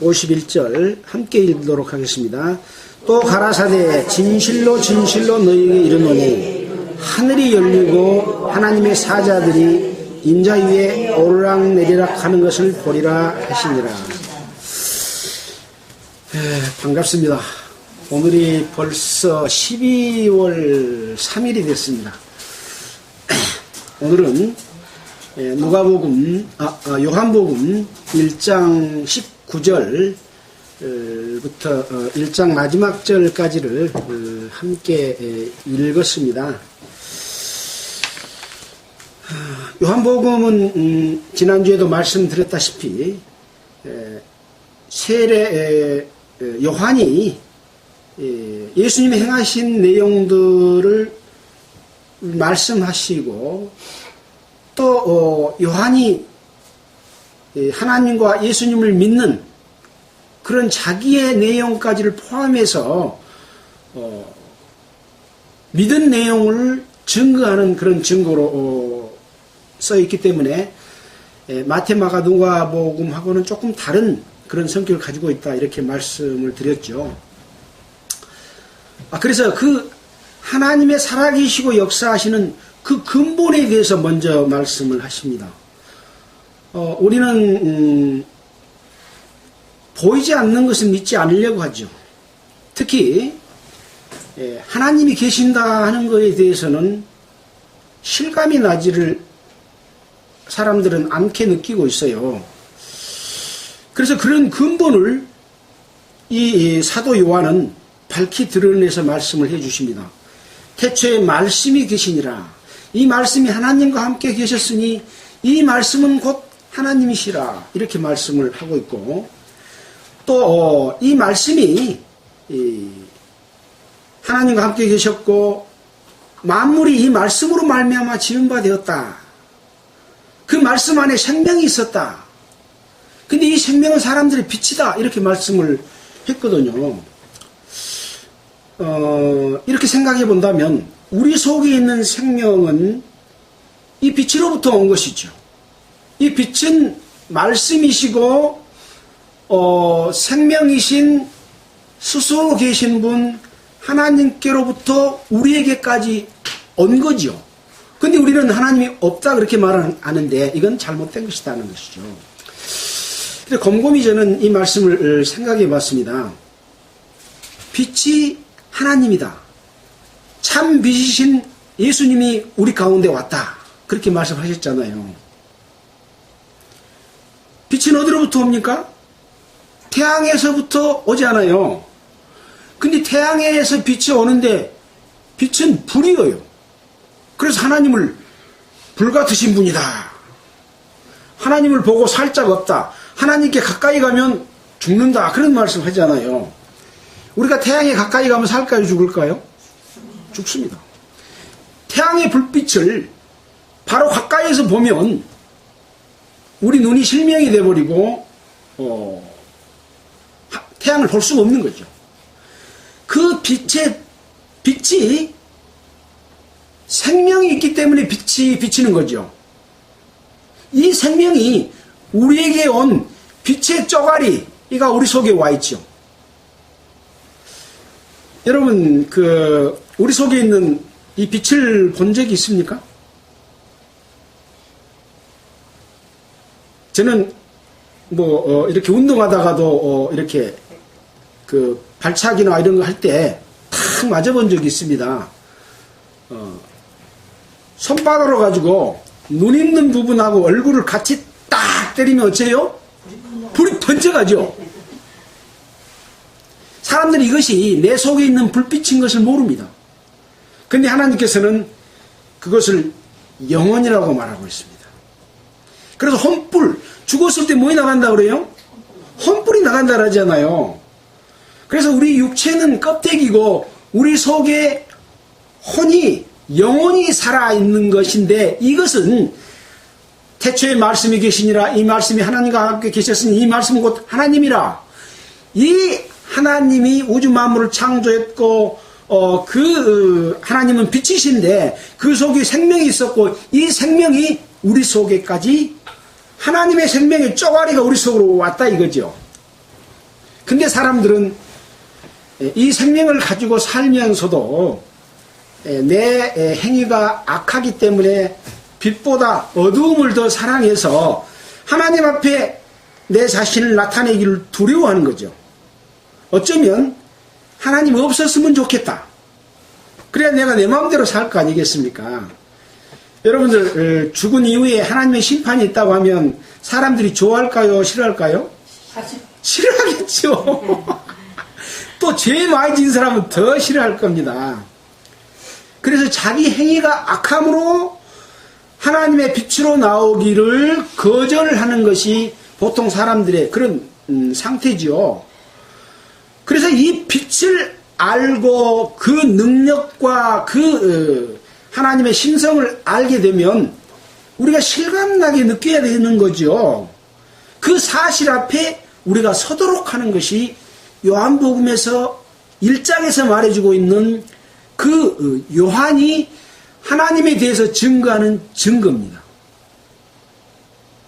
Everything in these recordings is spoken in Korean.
(51절) 함께 읽도록 하겠습니다. 또 가라사대 진실로 진실로 너희에게 이르노니 하늘이 열리고 하나님의 사자들이 인자 위에 오르락내리락 하는 것을 보리라 하시니라. 반갑습니다. 오늘이 벌써 12월 3일이 됐습니다. 오늘은 요한복음 1장 19절부터 1장 마지막 절까지를 함께 읽었습니다. 요한복음은 지난주에도 말씀드렸다시피 세례 요한이 예수님이 행하신 내용들을 말씀하시고 또 요한이 하나님과 예수님을 믿는 그런 자기의 내용까지를 포함해서 믿은 내용을 증거하는 그런 증거로 써 있기 때문에 마태, 마가, 누가복음하고는 조금 다른 그런 성격을 가지고 있다 이렇게 말씀을 드렸죠. 그래서 그 하나님의 살아계시고 역사하시는 그 근본에 대해서 먼저 말씀을 하십니다. 우리는 보이지 않는 것을 믿지 않으려고 하죠. 특히 하나님이 계신다 하는 것에 대해서는 실감이 나지를 사람들은 않게 느끼고 있어요. 그래서 그런 근본을 이 사도 요한은 밝히 드러내서 말씀을 해주십니다. 태초에 말씀이 계시니라. 이 말씀이 하나님과 함께 계셨으니 이 말씀은 곧 하나님이시라. 이렇게 말씀을 하고 있고 또 이 말씀이 하나님과 함께 계셨고 만물이 이 말씀으로 말미암아 지은 바 되었다. 그 말씀 안에 생명이 있었다. 근데 이 생명은 사람들의 빛이다. 이렇게 말씀을 했거든요. 이렇게 생각해 본다면 우리 속에 있는 생명은 이 빛으로부터 온 것이죠. 이 빛은 말씀이시고 생명이신 스스로 계신 분 하나님께로부터 우리에게까지 온 거죠. 근데 우리는 하나님이 없다 그렇게 말하는데 이건 잘못된 것이라는 것이죠. 근데 곰곰이 저는 이 말씀을 생각해 봤습니다. 빛이 하나님이다. 참 빛이신 예수님이 우리 가운데 왔다. 그렇게 말씀하셨잖아요. 빛은 어디로부터 옵니까? 태양에서부터 오지 않아요. 근데 태양에서 빛이 오는데 빛은 불이에요. 그래서 하나님을 불같으신 분이다. 하나님을 보고 살 자가 없다. 하나님께 가까이 가면 죽는다. 그런 말씀 하잖아요. 우리가 태양에 가까이 가면 살까요? 죽을까요? 죽습니다. 태양의 불빛을 바로 가까이에서 보면 우리 눈이 실명이 돼버리고 태양을 볼 수가 없는 거죠. 그 빛이 생명이 있기 때문에 빛이 비치는 거죠. 이 생명이 우리에게 온 빛의 쪼가리가 우리 속에 와 있죠. 여러분, 우리 속에 있는 이 빛을 본 적이 있습니까? 저는 이렇게 운동하다가도 이렇게 발차기나 이런 거 할 때 탁 맞아본 적이 있습니다. 손바닥으로 가지고 눈 있는 부분하고 얼굴을 같이 딱 때리면 어째요? 불이 번져가죠. 사람들이 이것이 내 속에 있는 불빛인 것을 모릅니다. 근데 하나님께서는 그것을 영혼이라고 말하고 있습니다. 그래서 혼불, 죽었을 때 뭐이 나간다 그래요? 혼불이 나간다 그러잖아요. 그래서 우리 육체는 껍데기고 우리 속에 혼이, 영혼이 살아있는 것인데 이것은 태초에 말씀이 계시니라. 이 말씀이 하나님과 함께 계셨으니 이 말씀은 곧 하나님이라. 이 하나님이 우주 만물을 창조했고 그 하나님은 빛이신데 그 속에 생명이 있었고 이 생명이 우리 속에까지 하나님의 생명의 쪼가리가 우리 속으로 왔다 이거죠. 근데 사람들은 이 생명을 가지고 살면서도 내 행위가 악하기 때문에 빛보다 어두움을 더 사랑해서 하나님 앞에 내 자신을 나타내기를 두려워하는 거죠. 어쩌면 하나님 없었으면 좋겠다. 그래야 내가 내 마음대로 살 거 아니겠습니까? 여러분들 죽은 이후에 하나님의 심판이 있다고 하면 사람들이 좋아할까요? 싫어할까요? 싫어하겠죠. 또 죄 많이 진 사람은 더 싫어할 겁니다. 그래서 자기 행위가 악함으로 하나님의 빛으로 나오기를 거절하는 것이 보통 사람들의 그런 상태지요. 그래서 이 빛을 알고 그 능력과 그 하나님의 신성을 알게 되면 우리가 실감나게 느껴야 되는 거죠. 그 사실 앞에 우리가 서도록 하는 것이 요한복음에서 1장에서 말해주고 있는 그 요한이 하나님에 대해서 증거하는 증거입니다.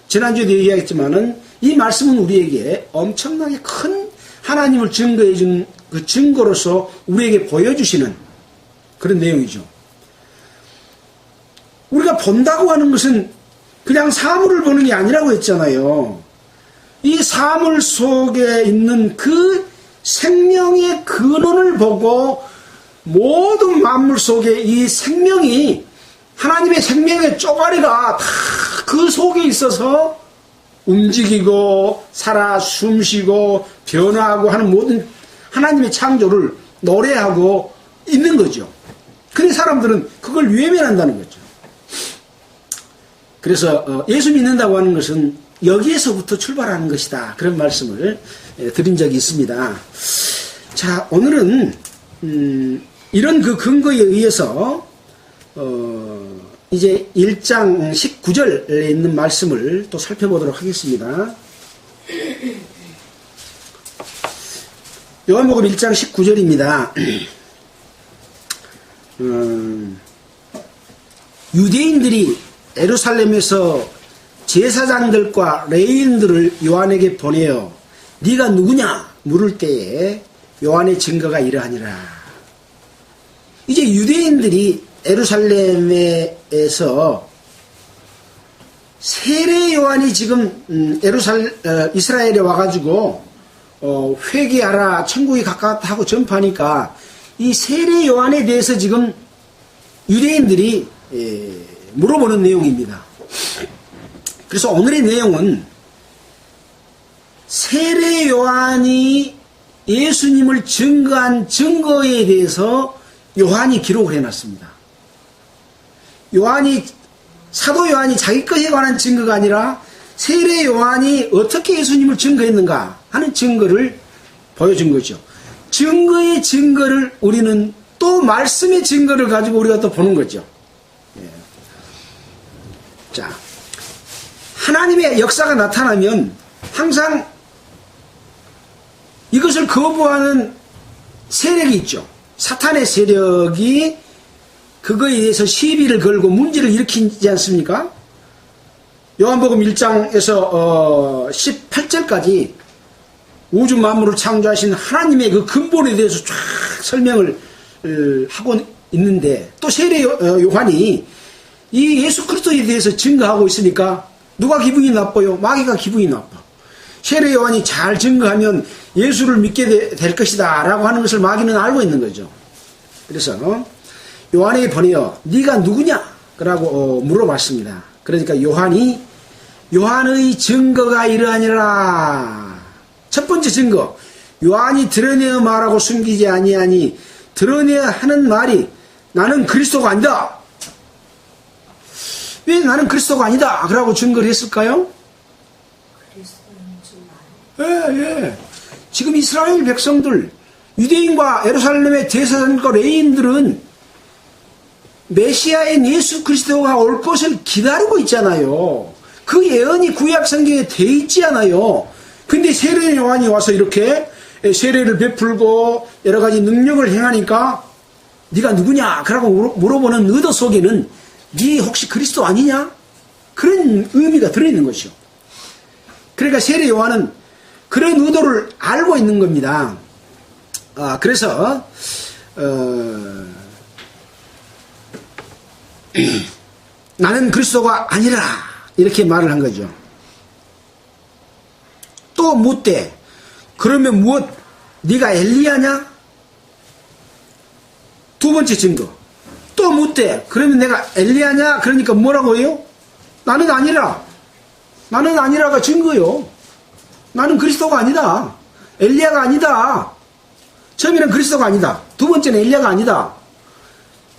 지난주에도 이야기했지만은 이 말씀은 우리에게 엄청나게 큰 하나님을 증거해 준 그 증거로서 우리에게 보여주시는 그런 내용이죠. 우리가 본다고 하는 것은 그냥 사물을 보는 게 아니라고 했잖아요. 이 사물 속에 있는 그 생명의 근원을 보고 모든 만물 속에 이 생명이 하나님의 생명의 쪼가리가 다 그 속에 있어서 움직이고 살아 숨쉬고 변화하고 하는 모든 하나님의 창조를 노래하고 있는 거죠. 근데 사람들은 그걸 외면한다는 거죠. 그래서 예수 믿는다고 하는 것은 여기에서부터 출발하는 것이다. 그런 말씀을 드린 적이 있습니다. 자, 오늘은 이런 그 근거에 의해서 이제 1장 19절에 있는 말씀을 또 살펴보도록 하겠습니다. 요한복음 1장 19절입니다. 유대인들이 예루살렘에서 제사장들과 레위인들을 요한에게 보내어 네가 누구냐 물을 때에 요한의 증거가 이러하니라. 이제 유대인들이 예루살렘에서 세례 요한이 지금 이스라엘에 와가지고 회개하라 천국이 가까웠다 하고 전파하니까 이 세례 요한에 대해서 지금 유대인들이 물어보는 내용입니다. 그래서 오늘의 내용은 세례 요한이 예수님을 증거한 증거에 대해서 요한이 기록을 해놨습니다. 사도 요한이 자기 것에 관한 증거가 아니라 세례 요한이 어떻게 예수님을 증거했는가 하는 증거를 보여준 거죠. 증거의 증거를 우리는 또 말씀의 증거를 가지고 우리가 또 보는 거죠. 자, 하나님의 역사가 나타나면 항상 이것을 거부하는 세력이 있죠. 사탄의 세력이 그거에 대해서 시비를 걸고 문제를 일으키지 않습니까? 요한복음 1장에서 18절까지 우주 만물을 창조하신 하나님의 그 근본에 대해서 쫙 설명을 하고 있는데 또 세례 요한이 이 예수 그리스도에 대해서 증거하고 있으니까 누가 기분이 나빠요? 마귀가 기분이 나빠. 세례 요한이 잘 증거하면 예수를 믿게 될 것이다 라고 하는 것을 마귀는 알고 있는 거죠. 그래서 요한에게 보내어 네가 누구냐? 라고 물어봤습니다. 그러니까 요한의 증거가 이러하니라. 첫 번째 증거, 요한이 드러내어 말하고 숨기지 아니하니 드러내야 하는 말이 나는 그리스도가 아니다. 왜 나는 그리스도가 아니다 라고 증거를 했을까요? 예. 지금 이스라엘 백성들, 유대인과 예루살렘의 제사장과 레위인들은 메시아인 예수 그리스도가 올 것을 기다리고 있잖아요. 그 예언이 구약 성경에 돼 있지 않아요. 근데 세례 요한이 와서 이렇게 세례를 베풀고 여러 가지 능력을 행하니까 네가 누구냐? 라고 물어보는 의도 속에는 네 혹시 그리스도 아니냐? 그런 의미가 들어있는 것이죠. 그러니까 세례 요한은 그런 의도를 알고 있는 겁니다. 그래서 나는 그리스도가 아니라 이렇게 말을 한 거죠. 또 묻되 그러면 무엇 네가 엘리야냐? 두 번째 증거. 또 묻되 그러면 내가 엘리야냐? 그러니까 뭐라고 해요? 나는 아니라. 나는 아니라가 증거요. 나는 그리스도가 아니다. 엘리야가 아니다. 처음에는 그리스도가 아니다. 두 번째는 엘리야가 아니다.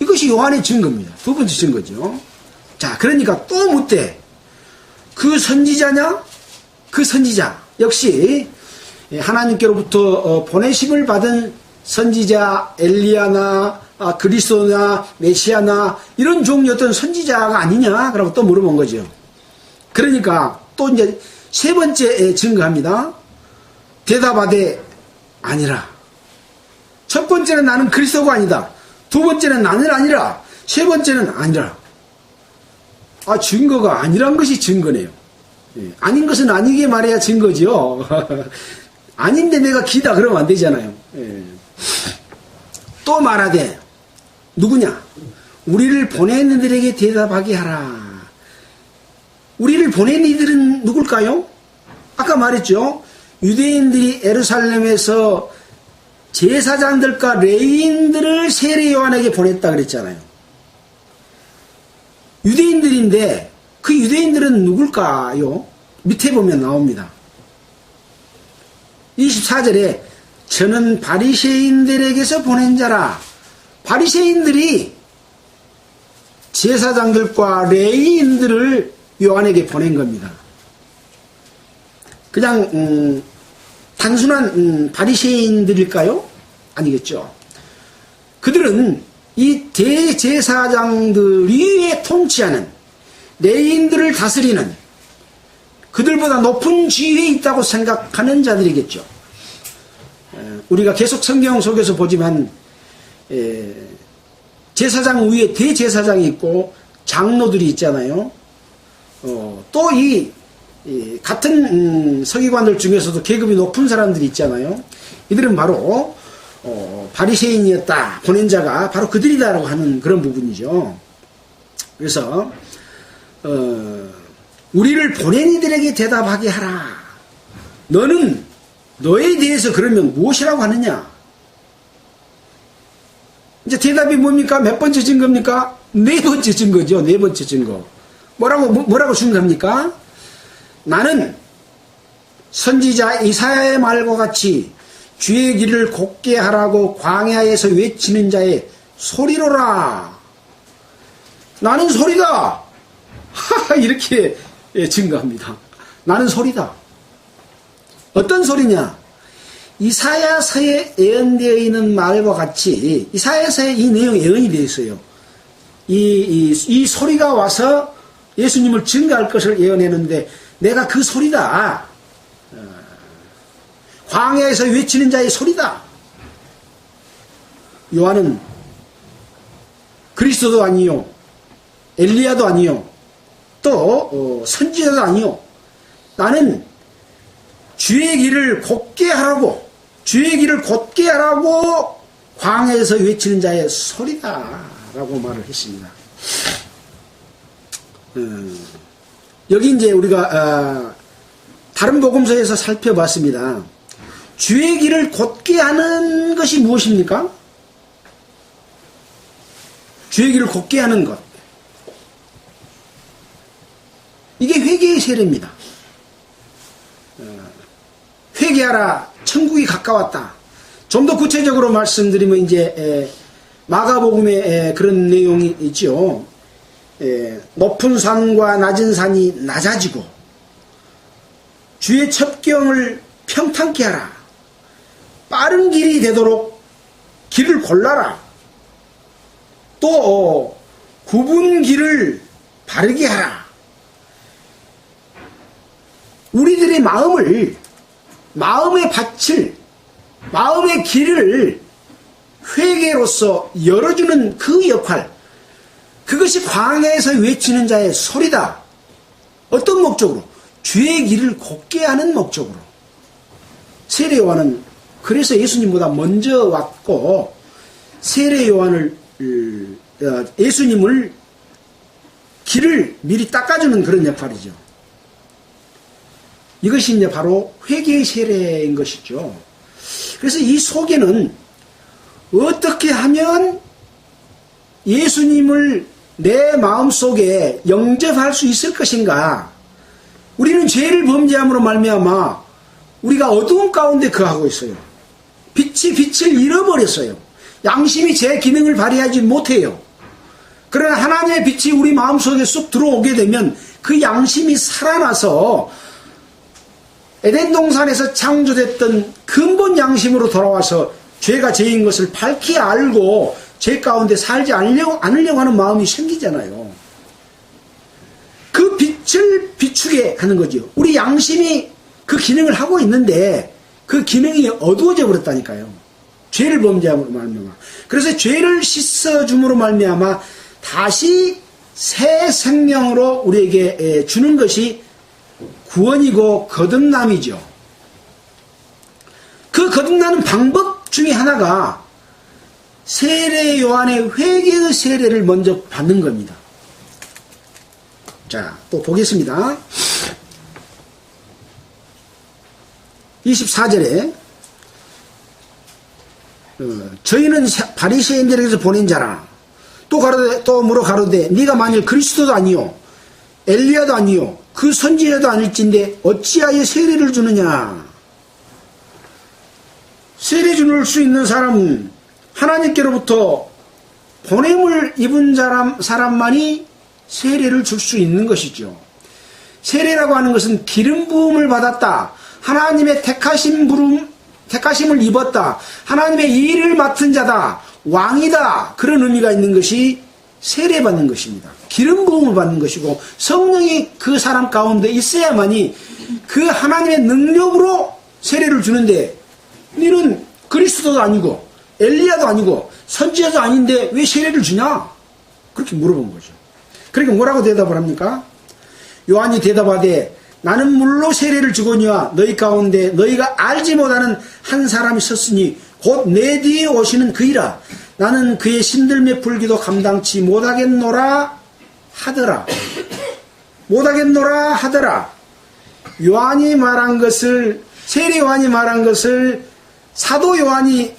이것이 요한의 증거입니다. 두 번째 증거죠. 자, 그러니까 또 묻되 그 선지자냐? 그 선지자 역시 하나님께로부터 보내심을 받은 선지자 엘리야나 그리스도나 메시아나 이런 종류 어떤 선지자가 아니냐? 그러고 또 물어본 거죠. 그러니까 또 이제 세 번째 증거합니다. 대답하되 아니라. 첫 번째는 나는 그리스도가 아니다. 두 번째는 나는 아니라. 세 번째는 아니라. 증거가 아니란 것이 증거네요. 아닌 것은 아니게 말해야 증거죠. 아닌데 내가 기다 그러면 안 되잖아요. 또 말하되 누구냐? 우리를 보낸 이들에게 대답하게 하라. 우리를 보낸 이들은 누굴까요? 아까 말했죠. 유대인들이 예루살렘에서 제사장들과 레위인들을 세례 요한에게 보냈다 그랬잖아요. 유대인들인데 그 유대인들은 누굴까요? 밑에 보면 나옵니다. 24절에 저는 바리새인들에게서 보낸 자라. 바리새인들이 제사장들과 레위인들을 요한에게 보낸 겁니다. 그냥 단순한 바리새인들일까요? 아니겠죠. 그들은 이 대제사장들이 통치하는 레위인들을 다스리는 그들보다 높은 지위에 있다고 생각하는 자들이겠죠. 우리가 계속 성경 속에서 보지만 제사장 위에 대제사장이 있고 장로들이 있잖아요. 또 이 같은 서기관들 중에서도 계급이 높은 사람들이 있잖아요. 이들은 바로 바리새인이었다. 보낸 자가 바로 그들이다라고 하는 그런 부분이죠. 그래서 우리를 보낸 이들에게 대답하게 하라. 너는 너에 대해서 그러면 무엇이라고 하느냐? 이제 대답이 뭡니까? 몇 번째 증거입니까? 네 번째 증거죠. 네 번째 증거. 뭐라고 증거합니까? 나는 선지자 이사야의 말과 같이 주의 길을 곱게 하라고 광야에서 외치는 자의 소리로라. 나는 소리다. 이렇게 증거합니다. 나는 소리다. 어떤 소리냐? 이사야서에 예언되어 있는 말과 같이 이사야서에 이 내용이 예언이 되어 있어요. 이 소리가 와서 예수님을 증거할 것을 예언했는데 내가 그 소리다. 광야에서 외치는 자의 소리다. 요한은 그리스도도 아니요, 엘리야도 아니요, 또 선지자도 아니요. 나는 주의 길을 곧게 하라고, 주의 길을 곧게 하라고 광야에서 외치는 자의 소리다라고 말을 했습니다. 여기 이제 우리가 다른 복음서에서 살펴봤습니다. 주의 길을 곧게 하는 것이 무엇입니까? 주의 길을 곧게 하는 것. 이게 회개의 세례입니다. 회개하라, 천국이 가까웠다. 좀 더 구체적으로 말씀드리면 이제 마가복음에 그런 내용이 있죠. 높은 산과 낮은 산이 낮아지고 주의 첩경을 평탄케 하라. 빠른 길이 되도록 길을 골라라. 또 굽은 길을 바르게 하라. 우리들의 마음의 밭을, 마음의 길을 회개로서 열어주는 그 역할, 그것이 광야에서 외치는 자의 소리다. 어떤 목적으로? 죄의 길을 곱게 하는 목적으로. 세례 요한은 그래서 예수님보다 먼저 왔고, 세례 요한을 예수님을 길을 미리 닦아주는 그런 역할이죠. 이것이 이제 바로 회개의 세례인 것이죠. 그래서 이 속에는 어떻게 하면 예수님을 내 마음속에 영접할 수 있을 것인가. 우리는 죄를 범죄함으로 말미암아 우리가 어두운 가운데 거하고 있어요. 빛이 빛을 잃어버렸어요. 양심이 제 기능을 발휘하지 못해요. 그러나 하나님의 빛이 우리 마음속에 쑥 들어오게 되면 그 양심이 살아나서 에덴 동산에서 창조됐던 근본 양심으로 돌아와서 죄가 죄인 것을 밝히 알고 죄 가운데 살지 않으려고 하는 마음이 생기잖아요. 그 빛을 비추게 하는 거죠. 우리 양심이 그 기능을 하고 있는데 그 기능이 어두워져 버렸다니까요. 죄를 범죄함으로 말미암아. 그래서 죄를 씻어줌으로 말미암아 다시 새 생명으로 우리에게 주는 것이 구원이고 거듭남이죠. 그 거듭나는 방법 중에 하나가 세례 요한의 회개의 세례를 먼저 받는 겁니다. 자, 또 보겠습니다. 24절에 저희는 바리새인들에게서 보낸 자라. 또 물어 가로되 네가 만일 그리스도도 아니요 엘리야도 아니요 그 선지자도 아닐진데 어찌하여 세례를 주느냐. 세례 줄 수 있는 사람은 하나님께로부터 보냄을 입은 사람만이 세례를 줄 수 있는 것이죠. 세례라고 하는 것은 기름 부음을 받았다. 하나님의 택하심을 입었다. 하나님의 일을 맡은 자다. 왕이다. 그런 의미가 있는 것이 세례받는 것입니다. 기름 부음을 받는 것이고 성령이 그 사람 가운데 있어야만이 그 하나님의 능력으로 세례를 주는데 너는 그리스도도 아니고 엘리야도 아니고 선지자도 아닌데 왜 세례를 주냐? 그렇게 물어본 거죠. 그러니까 뭐라고 대답을 합니까? 요한이 대답하되 나는 물로 세례를 주거니와 너희 가운데 너희가 알지 못하는 한 사람이 섰으니 곧 내 뒤에 오시는 그이라. 나는 그의 신들매 불기도 감당치 못하겠노라 하더라. 못하겠노라 하더라. 요한이 말한 것을, 세례 요한이 말한 것을 사도 요한이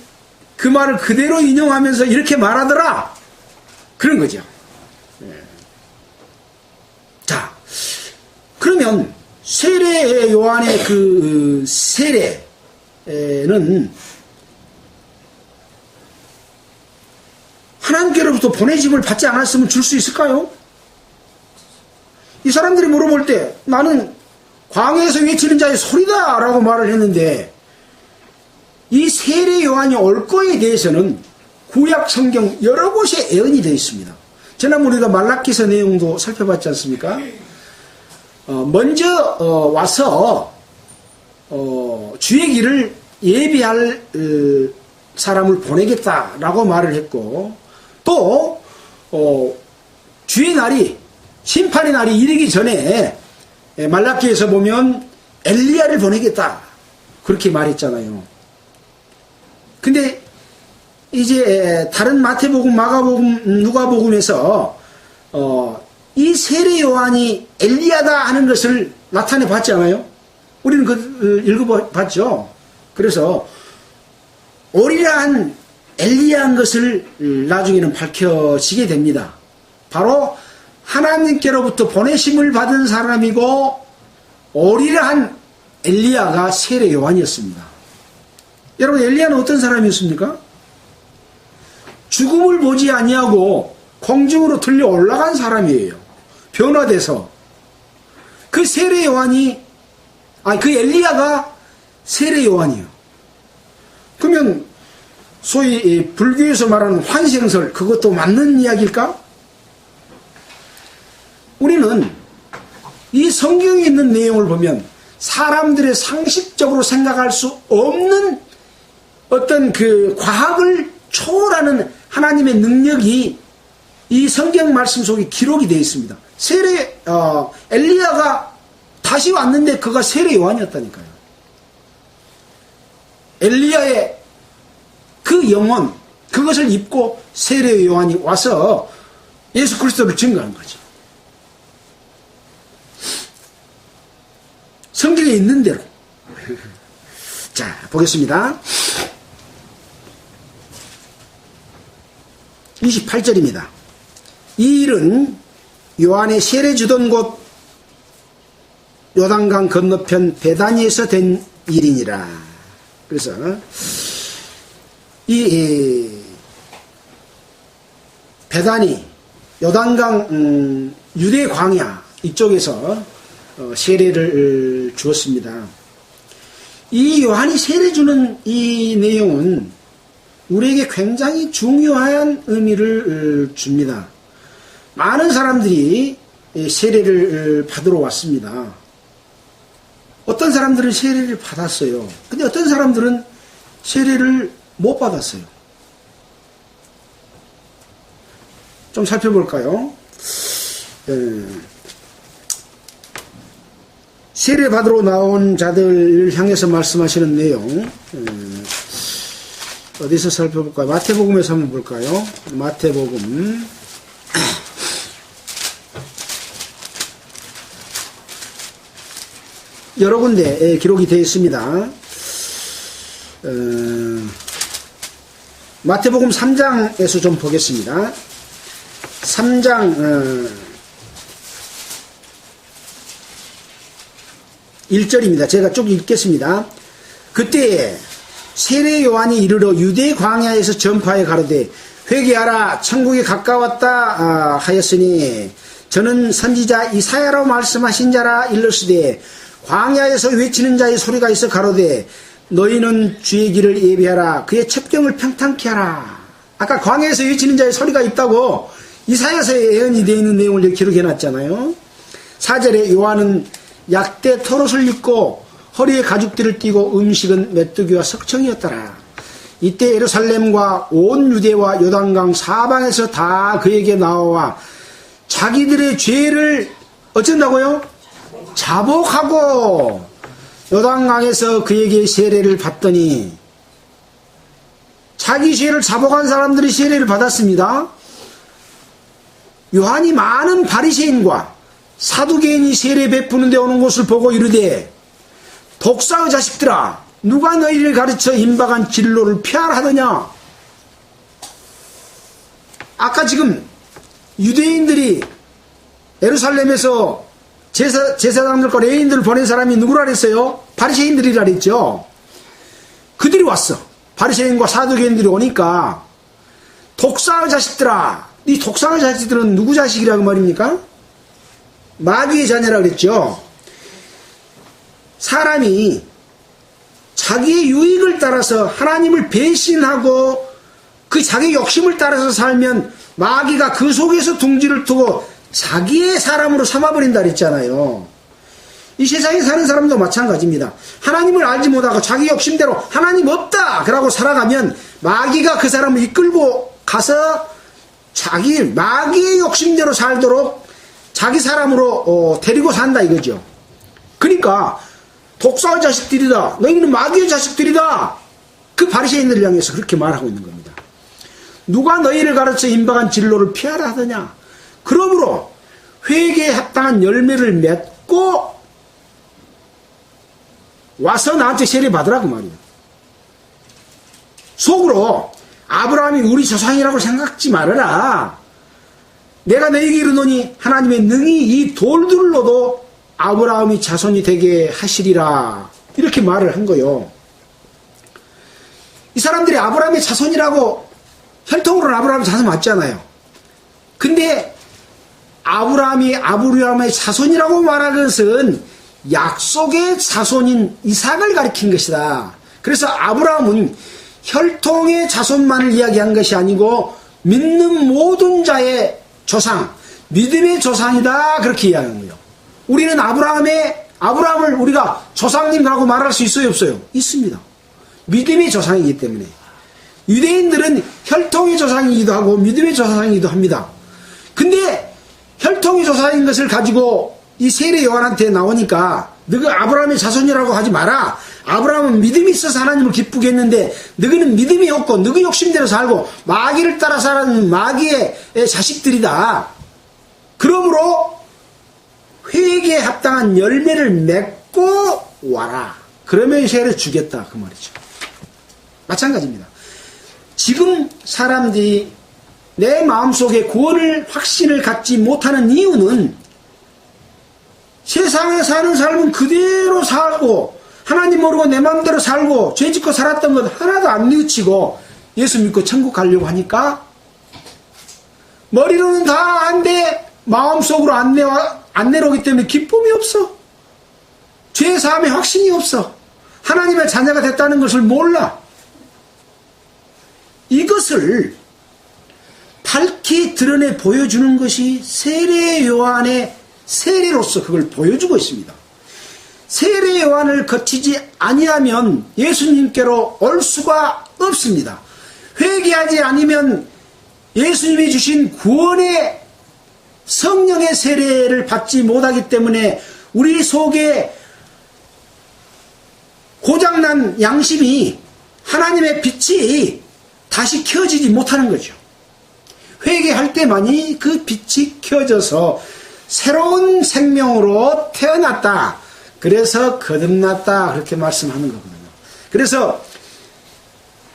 그 말을 그대로 인용하면서 이렇게 말하더라. 그런 거죠. 자, 그러면 세례 요한의 그 세례는 하나님께로부터 보내심을 받지 않았으면 줄 수 있을까요? 이 사람들이 물어볼 때 나는 광야에서 외치는 자의 소리다 라고 말을 했는데 이 세례 요한이 올 거에 대해서는 구약 성경 여러 곳에 예언이 되어 있습니다. 지난번 우리가 말라기서 내용도 살펴봤지 않습니까? 먼저 와서 주의 길을 예비할 사람을 보내겠다라고 말을 했고 또 주의 날이 심판의 날이 이르기 전에 말라기에서 보면 엘리야를 보내겠다 그렇게 말했잖아요. 근데 이제 다른 마태복음, 마가복음, 누가복음에서 이 세례 요한이 엘리야다 하는 것을 나타내 봤지 않아요? 우리는 그 읽어봤죠. 그래서 오리라한 엘리야한 것을 나중에는 밝혀지게 됩니다. 바로 하나님께로부터 보내심을 받은 사람이고 오리라한 엘리야가 세례 요한이었습니다. 여러분, 엘리야는 어떤 사람이었습니까? 죽음을 보지 아니하고 공중으로 들려 올라간 사람이에요. 변화돼서. 그 세례 요한이, 그 엘리야가 세례 요한이에요. 그러면 소위 불교에서 말하는 환생설, 그것도 맞는 이야기일까? 우리는 이 성경에 있는 내용을 보면 사람들의 상식적으로 생각할 수 없는 어떤 그 과학을 초월하는 하나님의 능력이 이 성경 말씀 속에 기록이 되어 있습니다. 엘리야가 다 다시 왔는데 그가 세례 요한이었다니까요. 엘리야의 그 영혼, 그것을 입고 세례 요한이 와서 예수 그리스도를 증거한 거죠. 성경에 있는 대로. 자, 보겠습니다. 28절입니다. 이 일은 요한의 세례 주던 곳 요단강 건너편 베다니에서 된 일이니라. 그래서 이 베다니 요단강 유대 광야 이쪽에서 세례를 주었습니다. 이 요한이 세례 주는 이 내용은 우리에게 굉장히 중요한 의미를 줍니다. 많은 사람들이 세례를 받으러 왔습니다. 어떤 사람들은 세례를 받았어요. 근데 어떤 사람들은 세례를 못 받았어요. 좀 살펴볼까요? 세례 받으러 나온 자들을 향해서 말씀하시는 내용, 어디서 살펴볼까요? 마태복음에서 한번 볼까요? 마태복음 여러 군데 기록이 되어 있습니다. 마태복음 3장에서 좀 보겠습니다. 3장 1절입니다. 제가 쭉 읽겠습니다. 그때에 세례 요한이 이르러 유대 광야에서 전파해 가로되 회개하라 천국이 가까웠다 하였으니 저는 선지자 이사야로 말씀하신 자라 일렀으되 광야에서 외치는 자의 소리가 있어 가로되 너희는 주의 길을 예비하라 그의 첩경을 평탄케 하라. 아까 광야에서 외치는 자의 소리가 있다고 이사야서에 예언이 되어 있는 내용을 기록해 놨잖아요. 4절에 요한은 약대 토롯을 입고 허리에 가죽띠를 띠고 음식은 메뚜기와 석청이었더라. 이때 예루살렘과 온 유대와 요단강 사방에서 다 그에게 나와 자기들의 죄를 어쩐다고요? 자복하고 요단강에서 그에게 세례를 받더니 자기 죄를 자복한 사람들이 세례를 받았습니다. 요한이 많은 바리새인과 사두개인이 세례 베푸는 데 오는 곳을 보고 이르되 독사의 자식들아 누가 너희를 가르쳐 임박한 진로를 폐하하더냐. 아까 지금 유대인들이 예루살렘에서 제사장들과 레위인들을 보낸 사람이 누구라 그랬어요? 바리새인들이라 그랬죠. 그들이 왔어. 바리새인과 사두개인들이 오니까 독사의 자식들아, 이 독사의 자식들은 누구 자식이라고 말입니까? 마귀의 자녀라 그랬죠. 사람이 자기의 유익을 따라서 하나님을 배신하고 그 자기 욕심을 따라서 살면 마귀가 그 속에서 둥지를 두고 자기의 사람으로 삼아버린다 그랬잖아요. 이 세상에 사는 사람도 마찬가지입니다. 하나님을 알지 못하고 자기 욕심대로 하나님 없다 그러고 살아가면 마귀가 그 사람을 이끌고 가서 자기 마귀의 욕심대로 살도록 자기 사람으로 데리고 산다 이거죠. 그러니까 독사의 자식들이다. 너희는 마귀의 자식들이다. 그 바리새인들을 향해서 그렇게 말하고 있는 겁니다. 누가 너희를 가르쳐 임박한 진로를 피하라 하더냐. 그러므로 회개에 합당한 열매를 맺고 와서 나한테 세례 받으라고 말이에요. 속으로 아브라함이 우리 조상이라고 생각지 말아라. 내가 너에게 이르노니 하나님의 능히 이 돌들로도 아브라함이 자손이 되게 하시리라. 이렇게 말을 한 거요. 이 사람들이 아브라함의 자손이라고 혈통으로는 아브라함의 자손 맞잖아요. 근데 아브라함이 아브라함의 자손이라고 말한 것은 약속의 자손인 이삭을 가리킨 것이다. 그래서 아브라함은 혈통의 자손만을 이야기한 것이 아니고 믿는 모든 자의 조상, 믿음의 조상이다. 그렇게 이야기한 거예요. 우리는 아브라함을 우리가 조상님이라고 말할 수 있어요, 없어요? 있습니다. 믿음의 조상이기 때문에. 유대인들은 혈통의 조상이기도 하고 믿음의 조상이기도 합니다. 근데 혈통의 조상인 것을 가지고 이 세례 요한한테 나오니까 너가 아브라함의 자손이라고 하지 마라. 아브라함은 믿음이 있어서 하나님을 기쁘게 했는데 너희는 믿음이 없고 너희 욕심대로 살고 마귀를 따라 사는 마귀의 자식들이다. 그러므로 회개에 합당한 열매를 맺고 와라. 그러면 세례를 주겠다. 그 말이죠. 마찬가지입니다. 지금 사람들이 내 마음속에 구원을 확신을 갖지 못하는 이유는 세상에 사는 삶은 그대로 살고 하나님 모르고 내 마음대로 살고 죄짓고 살았던 것 하나도 안 뉘우치고 예수 믿고 천국 가려고 하니까 머리로는 다 안돼 마음속으로 안 내려오기 때문에 기쁨이 없어. 죄사함의 확신이 없어. 하나님의 자녀가 됐다는 것을 몰라. 이것을 밝히 드러내 보여주는 것이 세례 요한의 세례로서 그걸 보여주고 있습니다. 세례 요한을 거치지 아니하면 예수님께로 올 수가 없습니다. 회개하지 않으면 예수님이 주신 구원의 성령의 세례를 받지 못하기 때문에 우리 속에 고장난 양심이 하나님의 빛이 다시 켜지지 못하는 거죠. 회개할 때만이 그 빛이 켜져서 새로운 생명으로 태어났다. 그래서 거듭났다. 그렇게 말씀하는 거거든요. 그래서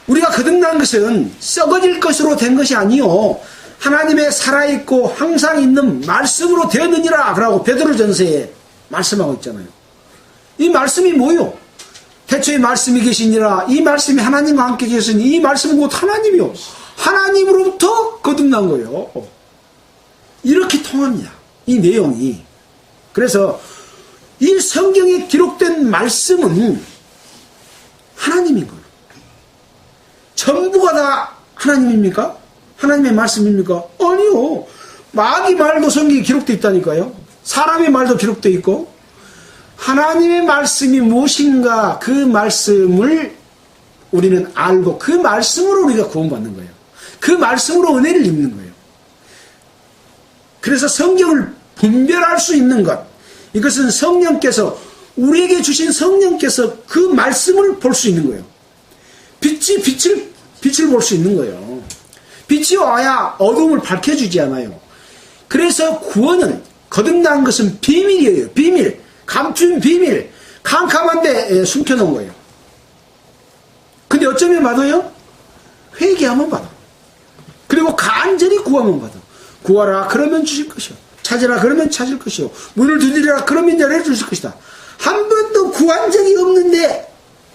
우리가 거듭난 것은 썩어질 것으로 된 것이 아니요 하나님의 살아있고 항상 있는 말씀으로 되었느니라. 그러고 베드로전서에 말씀하고 있잖아요. 이 말씀이 뭐요? 태초에 말씀이 계시니라. 이 말씀이 하나님과 함께 계시니 이 말씀은 곧 하나님이요. 하나님으로부터 거듭난 거예요. 이렇게 통합니다. 이 내용이. 그래서 이 성경에 기록된 말씀은 하나님인 거예요. 전부가 다 하나님입니까? 하나님의 말씀입니까? 아니요. 마귀 말도 성경에 기록되어 있다니까요. 사람의 말도 기록되어 있고 하나님의 말씀이 무엇인가 그 말씀을 우리는 알고 그 말씀으로 우리가 구원받는 거예요. 그 말씀으로 은혜를 입는 거예요. 그래서 성경을 분별할 수 있는 것, 이것은 성령께서 우리에게 주신 성령께서 그 말씀을 볼 수 있는 거예요. 빛을 볼 수 있는 거예요. 빛이 와야 어둠을 밝혀주지 않아요. 그래서 구원은 거듭난 것은 비밀이에요. 비밀, 감춘 비밀, 캄캄한데 숨겨놓은 거예요. 근데 어쩌면 받아요? 회개하면 받아. 그리고 간절히 구하면 받아. 구하라 그러면 주실 것이요. 찾으라 그러면 찾을 것이요. 문을 두드리라 그러면 열어주실 것이다. 한 번도 구한 적이 없는데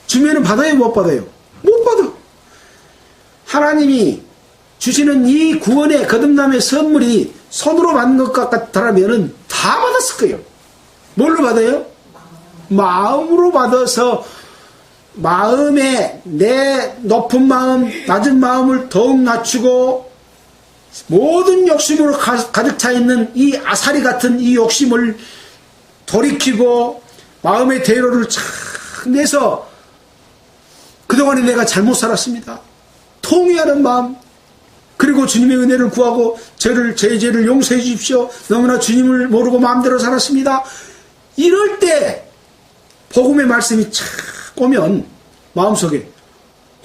주면은 받아요? 못 받아요? 못 받아. 하나님이 주시는 이 구원의 거듭남의 선물이 손으로 받는 것 같다면 다 받았을 거예요. 뭘로 받아요? 마음으로 받아서 마음에 내 높은 마음, 낮은 마음을 더욱 낮추고 모든 욕심으로 가득 차 있는 이 아사리 같은 이 욕심을 돌이키고 마음의 대로를 착 내서 그동안에 내가 잘못 살았습니다. 통회하는 마음, 그리고 주님의 은혜를 구하고 제 죄를 용서해 주십시오. 너무나 주님을 모르고 마음대로 살았습니다. 이럴 때 복음의 말씀이 착 오면 마음속에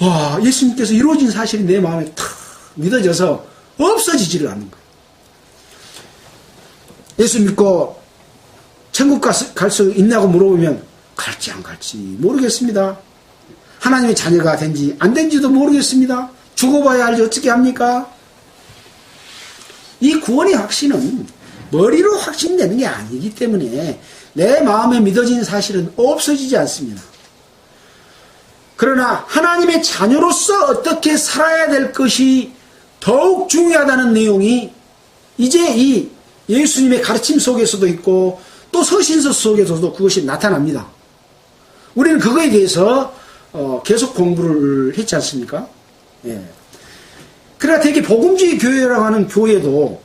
와, 예수님께서 이루어진 사실이 내 마음에 탁 믿어져서 없어지지를 않는 거예요. 예수 믿고 천국 갈 수 있냐고 물어보면 갈지 안 갈지 모르겠습니다. 하나님의 자녀가 된지 안 된지도 모르겠습니다. 죽어봐야 알지 어떻게 합니까? 이 구원의 확신은 머리로 확신되는 게 아니기 때문에 내 마음에 믿어진 사실은 없어지지 않습니다. 그러나 하나님의 자녀로서 어떻게 살아야 될 것이 더욱 중요하다는 내용이 이제 이 예수님의 가르침 속에서도 있고 또 서신서 속에서도 그것이 나타납니다. 우리는 그거에 대해서 계속 공부를 했지 않습니까? 예. 그러나 되게 복음주의 교회라고 하는 교회도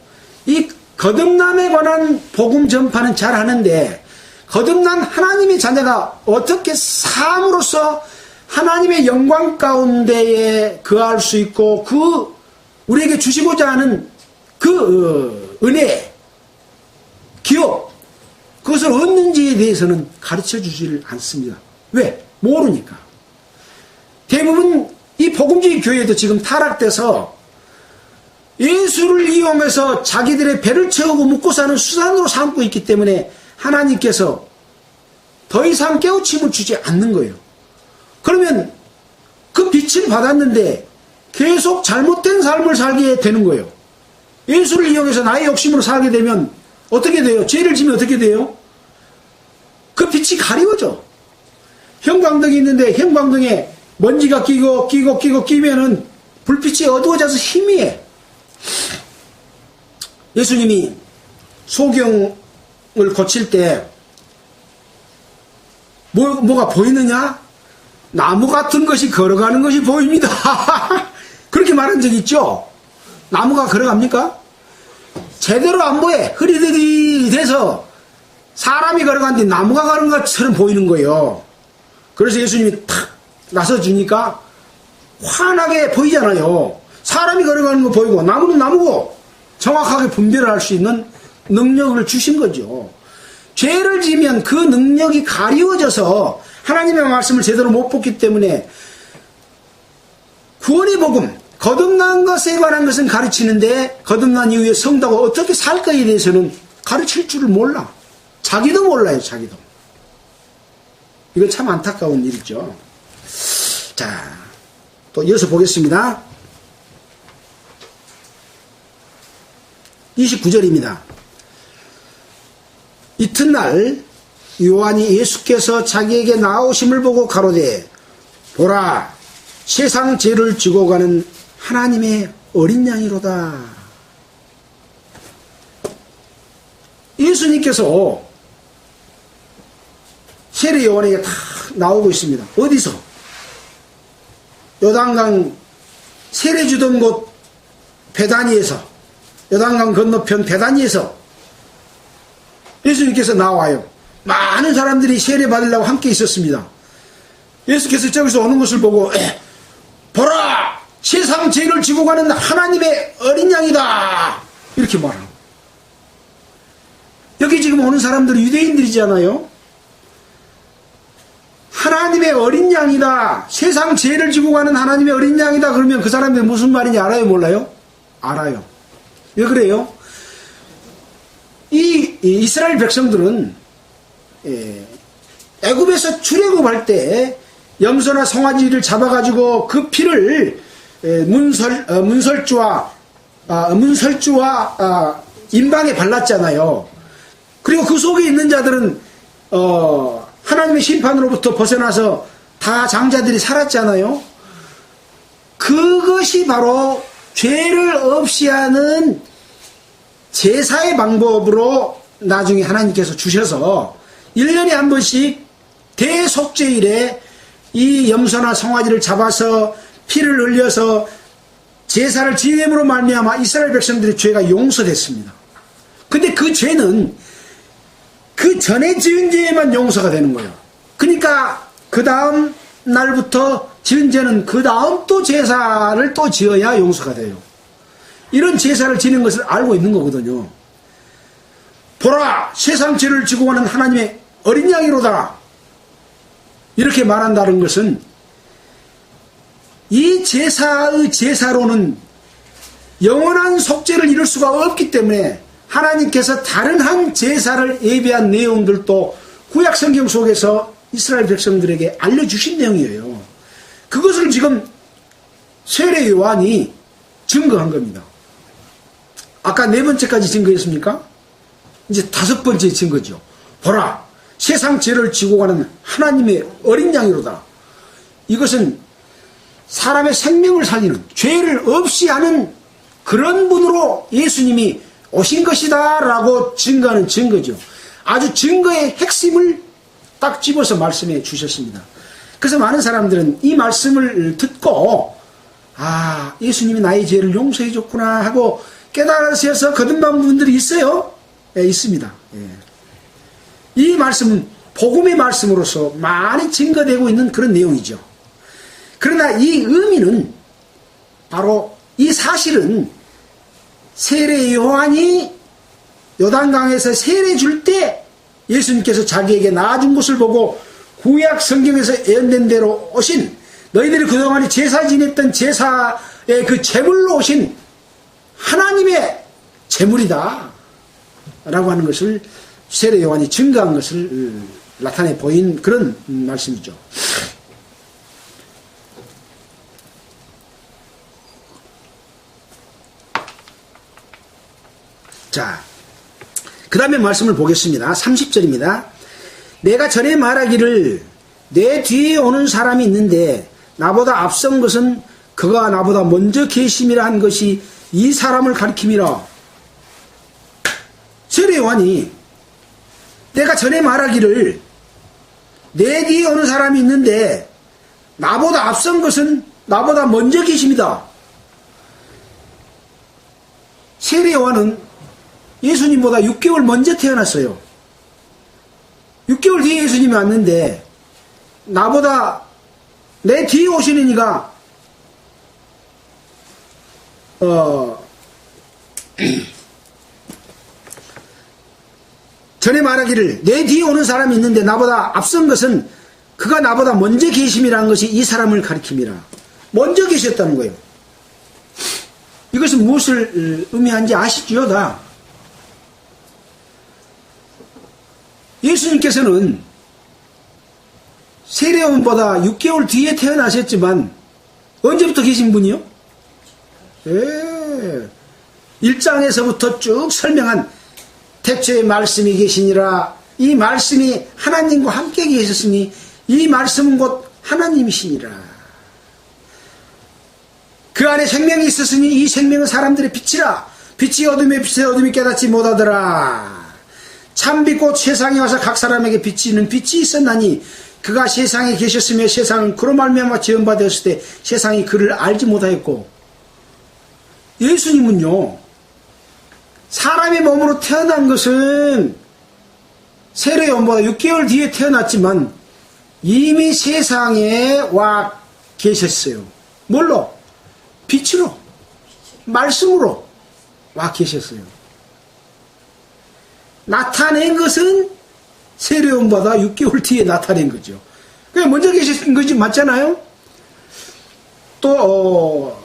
이 거듭남에 관한 복음 전파는 잘 하는데 거듭난 하나님의 자녀가 어떻게 삶으로서 하나님의 영광 가운데에 거할 수 있고 그 우리에게 주시고자 하는 그 은혜, 기업, 그것을 얻는지에 대해서는 가르쳐 주지를 않습니다. 왜? 모르니까. 대부분 이 복음주의 교회도 지금 타락돼서 예수를 이용해서 자기들의 배를 채우고 먹고 사는 수단으로 삼고 있기 때문에 하나님께서 더 이상 깨우침을 주지 않는 거예요. 그러면 그 빛을 받았는데 계속 잘못된 삶을 살게 되는 거예요. 예수를 이용해서 나의 욕심으로 살게 되면 어떻게 돼요? 죄를 지면 어떻게 돼요? 그 빛이 가리워져. 형광등이 있는데 형광등에 먼지가 끼면은 불빛이 어두워져서 희미해. 예수님이 소경을 고칠 때 뭐가 보이느냐? 나무 같은 것이 걸어가는 것이 보입니다. 그렇게 말한 적 있죠? 나무가 걸어갑니까? 제대로 안 보여. 흐리들이 돼서 사람이 걸어가는데 나무가 가는 것처럼 보이는 거예요. 그래서 예수님이 탁 나서주니까 환하게 보이잖아요. 사람이 걸어가는 거 보이고 나무는 나무고 정확하게 분별을 할 수 있는 능력을 주신 거죠. 죄를 지면 그 능력이 가리워져서 하나님의 말씀을 제대로 못 듣기 때문에 구원의 복음, 거듭난 것에 관한 것은 가르치는데 거듭난 이후에 성도가 어떻게 살 거에 대해서는 가르칠 줄을 몰라. 자기도 몰라요, 자기도. 이건 참 안타까운 일이죠. 자, 또 이어서 보겠습니다. 29절입니다. 이튿날 요한이 예수께서 자기에게 나오심을 보고 가로되 보라 세상 죄를 지고 가는 하나님의 어린 양이로다. 예수님께서 세례 요한에게 다 나오고 있습니다. 어디서? 요단강 세례 주던 곳 베다니에서, 요단강 건너편 베다니에서 예수님께서 나와요. 많은 사람들이 세례 받으려고 함께 있었습니다. 예수께서 저기서 오는 것을 보고 보라! 세상 죄를 지고 가는 하나님의 어린 양이다! 이렇게 말하고. 여기 지금 오는 사람들이 유대인들이잖아요. 하나님의 어린 양이다. 세상 죄를 지고 가는 하나님의 어린 양이다. 그러면 그 사람들이 무슨 말인지 알아요? 몰라요? 알아요. 왜 그래요? 이 이스라엘 백성들은 애굽에서 출애굽할 때 염소나 송아지를 잡아가지고 그 피를 문설주와 임방에 발랐잖아요. 그리고 그 속에 있는 자들은 하나님의 심판으로부터 벗어나서 다 장자들이 살았잖아요. 그것이 바로 죄를 없이 하는 제사의 방법으로 나중에 하나님께서 주셔서 1년에 한 번씩 대속죄일에 이 염소나 송아지를 잡아서 피를 흘려서 제사를 지냄으로 말미암아 이스라엘 백성들의 죄가 용서됐습니다. 근데 그 죄는 그 전에 지은 죄에만 용서가 되는 거예요. 그러니까 그 다음 날부터 지은 죄는 그 다음 또 제사를 또 지어야 용서가 돼요. 이런 제사를 지는 것을 알고 있는 거거든요. 보라 세상 죄를 지고 가는 하나님의 어린 양이로다. 이렇게 말한다는 것은 이 제사의 제사로는 영원한 속죄를 이룰 수가 없기 때문에 하나님께서 다른 한 제사를 예비한 내용들도 구약 성경 속에서 이스라엘 백성들에게 알려주신 내용이에요. 그것을 지금 세례 요한이 증거한 겁니다. 아까 4번째까지 증거했습니까? 이제 5번째 증거죠. 보라 세상 죄를 지고 가는 하나님의 어린 양이로다. 이것은 사람의 생명을 살리는 죄를 없이 하는 그런 분으로 예수님이 오신 것이다 라고 증거하는 증거죠. 아주 증거의 핵심을 딱 집어서 말씀해 주셨습니다. 그래서 많은 사람들은 이 말씀을 듣고 예수님이 나의 죄를 용서해 줬구나 하고 깨달으셔서 거듭난 분들이 있어요. 예, 있습니다. 예. 이 말씀은 복음의 말씀으로서 많이 증거되고 있는 그런 내용이죠. 그러나 이 의미는 바로 이 사실은 세례 요한이 요단강에서 세례 줄 때 예수님께서 자기에게 낳아준 것을 보고 구약 성경에서 예언된 대로 오신, 너희들이 그동안에 제사 지냈던 제사의 그 제물로 오신 하나님의 제물이다 라고 하는 것을 세례 요한이 증거한 것을 나타내 보인 그런 말씀이죠. 자, 그 다음에 말씀을 보겠습니다. 30절입니다. 내가 전에 말하기를 내 뒤에 오는 사람이 있는데 나보다 앞선 것은 그가 나보다 먼저 계심이라 한 것이 이 사람을 가리킴이라. 세례 요한이 내가 전에 말하기를 내 뒤에 오는 사람이 있는데 나보다 앞선 것은 나보다 먼저 계십니다. 세례 요한은 예수님보다 6개월 먼저 태어났어요. 6개월 뒤에 예수님이 왔는데 나보다 내 뒤에 오시는 이가 전에 말하기를 내 뒤에 오는 사람이 있는데 나보다 앞선 것은 그가 나보다 먼저 계심이라는 것이 이 사람을 가리킴이라. 먼저 계셨다는 거예요. 이것은 무엇을 의미하는지 아시죠? 다 예수님께서는 세례요한보다 6개월 뒤에 태어나셨지만 언제부터 계신 분이요? 1장에서부터 쭉 설명한 태초에 말씀이 계시니라. 이 말씀이 하나님과 함께 계셨으니 이 말씀은 곧 하나님이시니라. 그 안에 생명이 있었으니 이 생명은 사람들의 빛이라. 빛이 어둠에 빛에 어둠이 깨닫지 못하더라. 참빛 곧 세상에 와서 각 사람에게 비치는 빛이 있었나니 그가 세상에 계셨으며 세상은 그로 말미암아 지음받았을 때 세상이 그를 알지 못하였고. 예수님은요, 사람의 몸으로 태어난 것은 세례 요한보다 6개월 뒤에 태어났지만 이미 세상에 와 계셨어요. 뭘로? 빛으로, 말씀으로 와 계셨어요. 나타낸 것은 세례 요한보다 6개월 뒤에 나타낸 거죠. 그냥 먼저 계신 거지, 맞잖아요? 또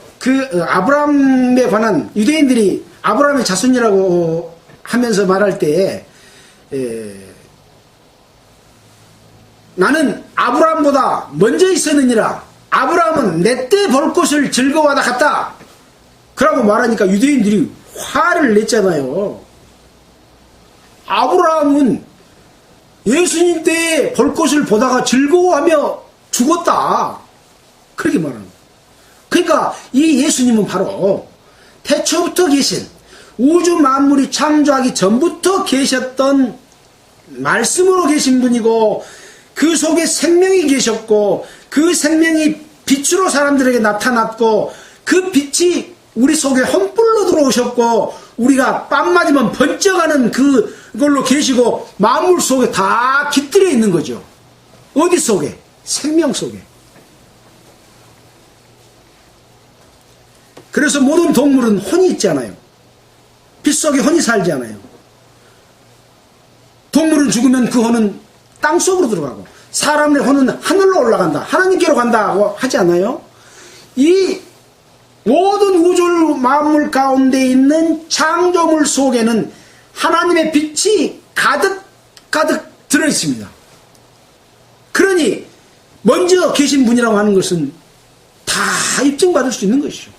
아브라함에 관한 유대인들이 아브라함의 자손이라고 하면서 말할 때 나는 아브라함보다 먼저 있었느니라. 아브라함은 내 때 볼 것을 즐거워하다 갔다. 그러고 말하니까 유대인들이 화를 냈잖아요. 아브라함은 예수님 때 볼 것을 보다가 즐거워하며 죽었다. 그렇게 말하는 거예요. 그러니까 이 예수님은 바로 태초부터 계신, 우주 만물이 창조하기 전부터 계셨던 말씀으로 계신 분이고, 그 속에 생명이 계셨고, 그 생명이 빛으로 사람들에게 나타났고, 그 빛이 우리 속에 험불로 들어오셨고, 우리가 뺨 맞으면 번쩍하는 그걸로 계시고, 만물 속에 다 깃들여 있는 거죠. 어디 속에? 생명 속에. 그래서 모든 동물은 혼이 있잖아요. 빛 속에 혼이 살잖아요. 동물은 죽으면 그 혼은 땅 속으로 들어가고, 사람의 혼은 하늘로 올라간다, 하나님께로 간다고 하지 않아요? 이 모든 우주 만물 가운데 있는 창조물 속에는 하나님의 빛이 가득 들어있습니다. 그러니 먼저 계신 분이라고 하는 것은 다 입증받을 수 있는 것이죠.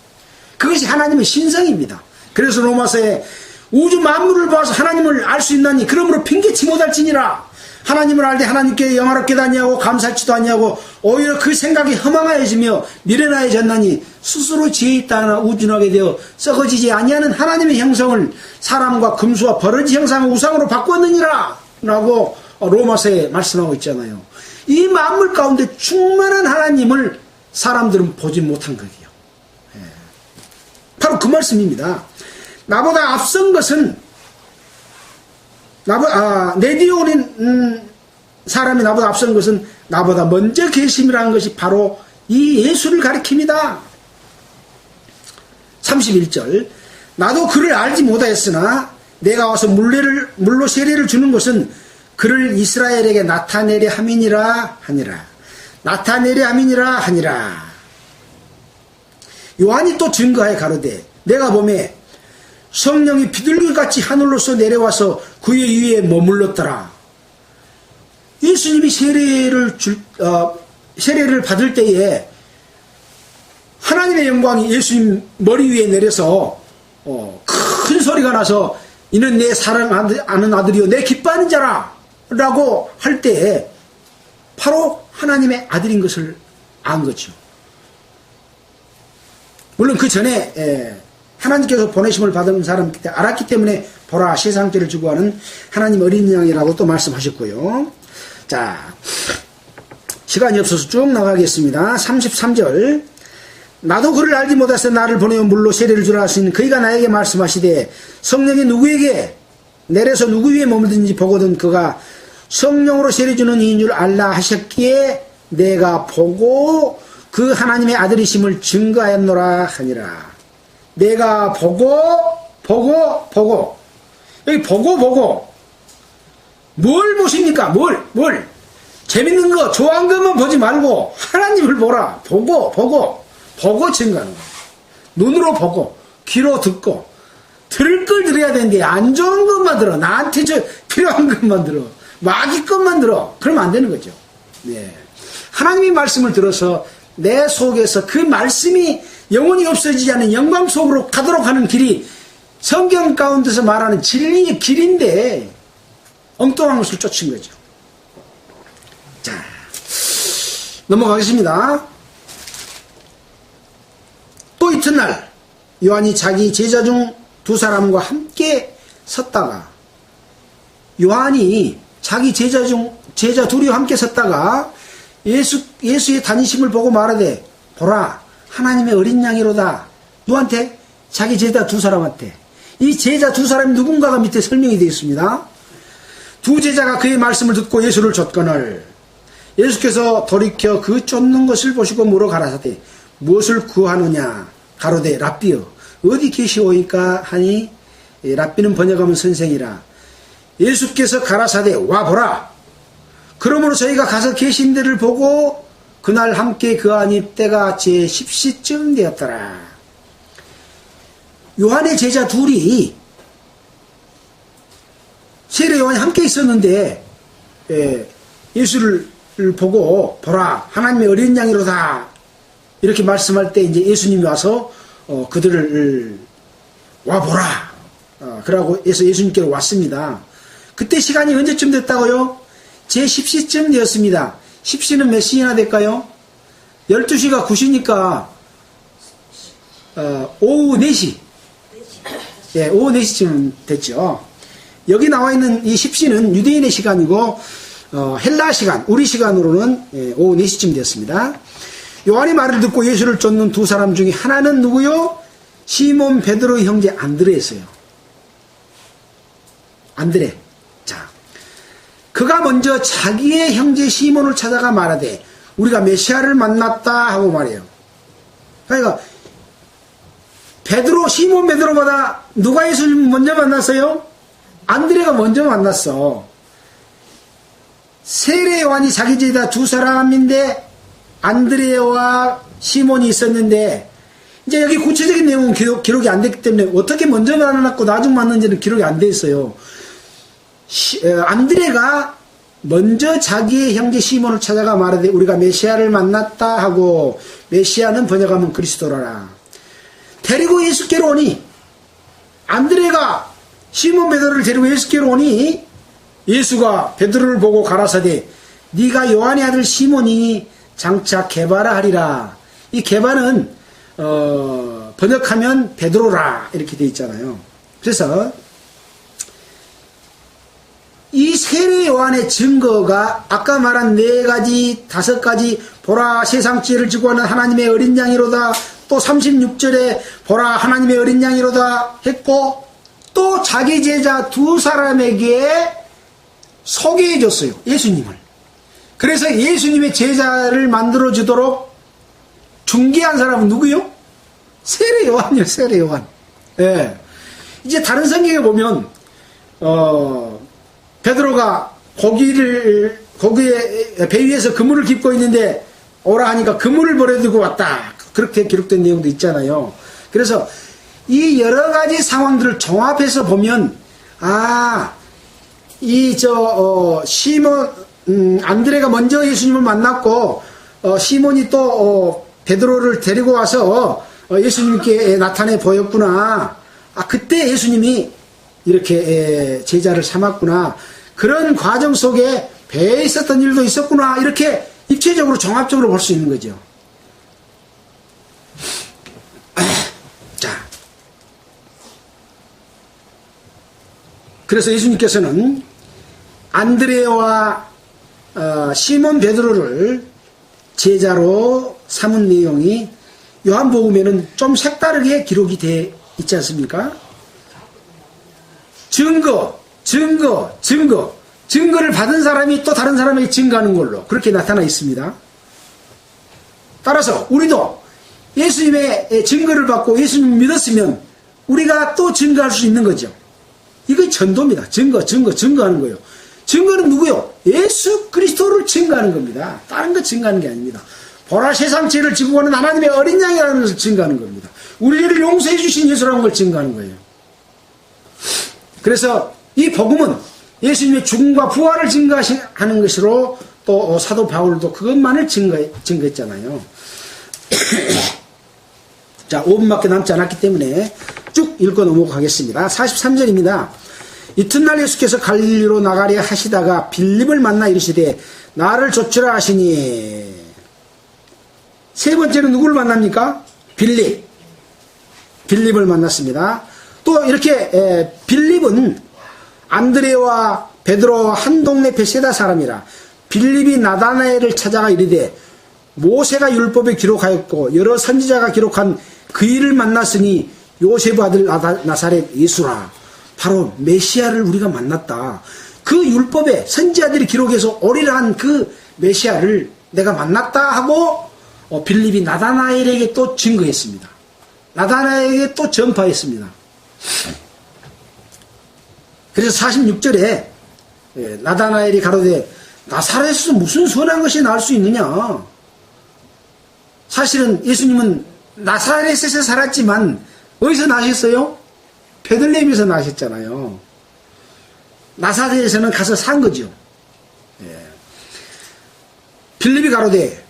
그것이 하나님의 신성입니다. 그래서 로마서에 우주 만물을 봐서 하나님을 알 수 있나니 그러므로 핑계치 못할지니라. 하나님을 알되 하나님께 영화롭게 다니하고 감사치도 아니하고 오히려 그 생각이 허망하여지며 미련하여졌나니 스스로 지혜 있다나 우준하게 되어 썩어지지 아니하는 하나님의 형성을 사람과 금수와 버러지 형상의 우상으로 바꾸었느니라 라고 로마서에 말씀하고 있잖아요. 이 만물 가운데 충만한 하나님을 사람들은 보지 못한 거예요. 바로 그 말씀입니다. 나보다 앞선 것은 내 뒤에 오는 사람이 나보다 앞선 것은 나보다 먼저 계심이라는 것이 바로 이 예수를 가리킵니다. 31절 나도 그를 알지 못하였으나 내가 와서 물로 세례를 주는 것은 그를 이스라엘에게 나타내려 함이니라 하니라. 나타내려 함이니라 하니라. 요한이 또 증거하여 가로되 내가 보매 성령이 비둘기같이 하늘로서 내려와서 그의 위에 머물렀더라. 예수님이 세례를 받을 때에 하나님의 영광이 예수님 머리 위에 내려서 큰 소리가 나서 이는 내 사랑하는 아들이요 내 기뻐하는 자라 라고 할 때에 바로 하나님의 아들인 것을 안 거죠. 물론 그 전에 하나님께서 보내심을 받은 사람 알았기 때문에 보라 세상죄를 지고 하는 하나님 어린 양이라고 또 말씀하셨고요. 자, 시간이 없어서 쭉 나가겠습니다. 33절. 나도 그를 알지 못해서 나를 보내어 물로 세례를 주라 하신 그이가 나에게 말씀하시되 성령이 누구에게 내려서 누구 위에 머물든지 보거든 그가 성령으로 세례 주는 이인 줄 알라 하셨기에 내가 보고 그 하나님의 아들이심을 증거하였노라 하니라. 내가 보고 여기 보고 뭘 보십니까? 뭘 재밌는 거 좋아하는 것만 보지 말고 하나님을 보라. 보고 증거하는 거야. 눈으로 보고 귀로 듣고 들을 걸 들어야 되는데 안 좋은 것만 들어. 나한테 필요한 것만 들어. 마귀 것만 들어. 그러면 안 되는 거죠. 네. 하나님의 말씀을 들어서 내 속에서 그 말씀이 영원히 없어지지 않는 영광 속으로 가도록 하는 길이 성경 가운데서 말하는 진리의 길인데 엉뚱한 것을 쫓은 거죠. 자, 넘어가겠습니다. 또 이튿날 요한이 자기 제자 중 두 사람과 함께 섰다가 요한이 자기 제자 둘이와 함께 섰다가 예수의 다니심을 보고 말하되 보라 하나님의 어린 양이로다. 누구한테? 자기 제자 두 사람한테. 이 제자 두 사람이 누군가가 밑에 설명이 되어 있습니다. 두 제자가 그의 말씀을 듣고 예수를 쫓거늘 예수께서 돌이켜 그 쫓는 것을 보시고 물어 가라사대 무엇을 구하느냐 가로되 랍비여 어디 계시오이까 하니 랍비는 번역하면 선생이라. 예수께서 가라사대 와 보라. 그러므로 저희가 가서 계신 데를 보고 그날 함께 그하니 때가 제 10시쯤 되었더라. 요한의 제자 둘이 세례 요한이 함께 있었는데 예수를 보고 보라 하나님의 어린 양이로다 이렇게 말씀할 때 이제 예수님이 와서 그들을 와 보라 그러고 해서 예수님께로 왔습니다. 그때 시간이 언제쯤 됐다고요? 제 10시쯤 되었습니다. 10시는 몇 시나 될까요? 12시가 9시니까 오후 4시 예, 오후 4시쯤 됐죠. 여기 나와 있는 이 10시는 유대인의 시간이고 헬라 시간, 우리 시간으로는 오후 4시쯤 되었습니다. 요한의 말을 듣고 예수를 쫓는 두 사람 중에 하나는 누구요? 시몬 베드로의 형제 안드레였어요. 안드레. 자, 그가 먼저 자기의 형제 시몬을 찾아가 말하되 우리가 메시아를 만났다 하고 말해요. 그러니까 시몬 베드로보다 누가 예수님 먼저 만났어요? 안드레가 먼저 만났어. 세례 요한이 자기 제자 두 사람인데 안드레와 시몬이 있었는데 이제 여기 구체적인 내용은 기록이 안 됐기 때문에 어떻게 먼저 만났고 나중 만났는지는 기록이 안 돼 있어요. 안드레가 먼저 자기의 형제 시몬을 찾아가 말하되 우리가 메시아를 만났다 하고 메시아는 번역하면 그리스도라라. 데리고 예수께로 오니 안드레가 시몬 베드로를 데리고 예수께로 오니 예수가 베드로를 보고 가라사대 네가 요한의 아들 시몬이니 장차 게바라 하리라. 이 게바는 번역하면 베드로라 이렇게 되어 있잖아요. 그래서 이 세례 요한의 증거가 아까 말한 4가지 5가지 보라 세상 죄를 지고 하는 하나님의 어린 양이로다. 또 36절에 보라 하나님의 어린 양이로다 했고 또 자기 제자 두 사람에게 소개해 줬어요. 예수님을. 그래서 예수님의 제자를 만들어 주도록 중개한 사람은 누구요? 세례 요한이요. 세례 요한. 예. 이제 다른 성경에 보면 베드로가 거기에 배 위에서 그물을 깁고 있는데 오라 하니까 그물을 버려두고 왔다. 그렇게 기록된 내용도 있잖아요. 그래서 이 여러 가지 상황들을 종합해서 보면 시몬 안드레가 먼저 예수님을 만났고 시몬이 또 베드로를 데리고 와서 예수님께 나타내 보였구나. 그때 예수님이 이렇게 제자를 삼았구나. 그런 과정 속에 배에 있었던 일도 있었구나. 이렇게 입체적으로 종합적으로 볼 수 있는 거죠. 자, 그래서 예수님께서는 안드레와 시몬 베드로를 제자로 삼은 내용이 요한복음에는 좀 색다르게 기록이 되어 있지 않습니까? 증거를 받은 사람이 또 다른 사람에게 증거하는 걸로 그렇게 나타나 있습니다. 따라서 우리도 예수님의 증거를 받고 예수님을 믿었으면 우리가 또 증거할 수 있는 거죠. 이거 전도입니다. 증거하는 거예요. 증거는 누구요? 예수 그리스도를 증거하는 겁니다. 다른 거 증거하는 게 아닙니다. 보라 세상 죄를 지고 가는 하나님의 어린 양이라는 것을 증거하는 겁니다. 우리를 용서해 주신 예수라는 걸 증거하는 거예요. 그래서 이 복음은 예수님의 죽음과 부활을 증거하는 것으로 또 사도 바울도 그것만을 증거했잖아요. 자, 5분밖에 남지 않았기 때문에 쭉 읽고 넘어가겠습니다. 43절입니다. 이튿날 예수께서 갈릴리로 나가려 하시다가 빌립을 만나 이르시되 나를 좇으라 하시니. 세 번째는 누구를 만납니까? 빌립을 만났습니다. 또 이렇게 빌립은 안드레와 베드로와 한 동네 베세다 사람이라. 빌립이 나다나엘을 찾아가 이르되 모세가 율법에 기록하였고 여러 선지자가 기록한 그 일을 만났으니 요셉 아들 나사렛 예수라. 바로 메시아를 우리가 만났다. 그 율법에 선지자들이 기록해서 오리라 한 그 메시아를 내가 만났다 하고 빌립이 나다나엘에게 또 증거했습니다. 나다나엘에게 또 전파했습니다. 그래서 46절에 나다나엘이 가로되 나사렛에서 무슨 선한 것이 나올 수 있느냐. 사실은 예수님은 나사렛에서 살았지만 어디서 나셨어요? 베들레헴에서 나셨잖아요. 나사렛에서는 가서 산 거죠. 빌립이 가로되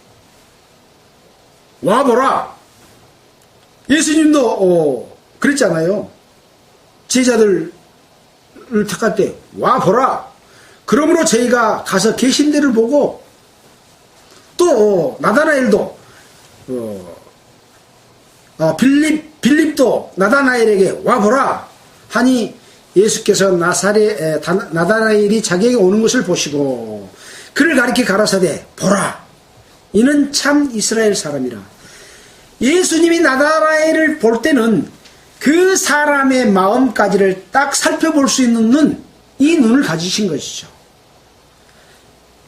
와보라. 예수님도 그랬잖아요. 제자들을 택할 때 와보라. 그러므로 저희가 가서 계신 데를 보고 또 나다나엘도 빌립도 나다나엘에게 와보라 하니 예수께서 나다나엘이 자기에게 오는 것을 보시고 그를 가리켜 가라사대 보라 이는 참 이스라엘 사람이라. 예수님이 나다나엘을 볼 때는 그 사람의 마음까지를 딱 살펴볼 수 있는 눈, 이 눈을 가지신 것이죠.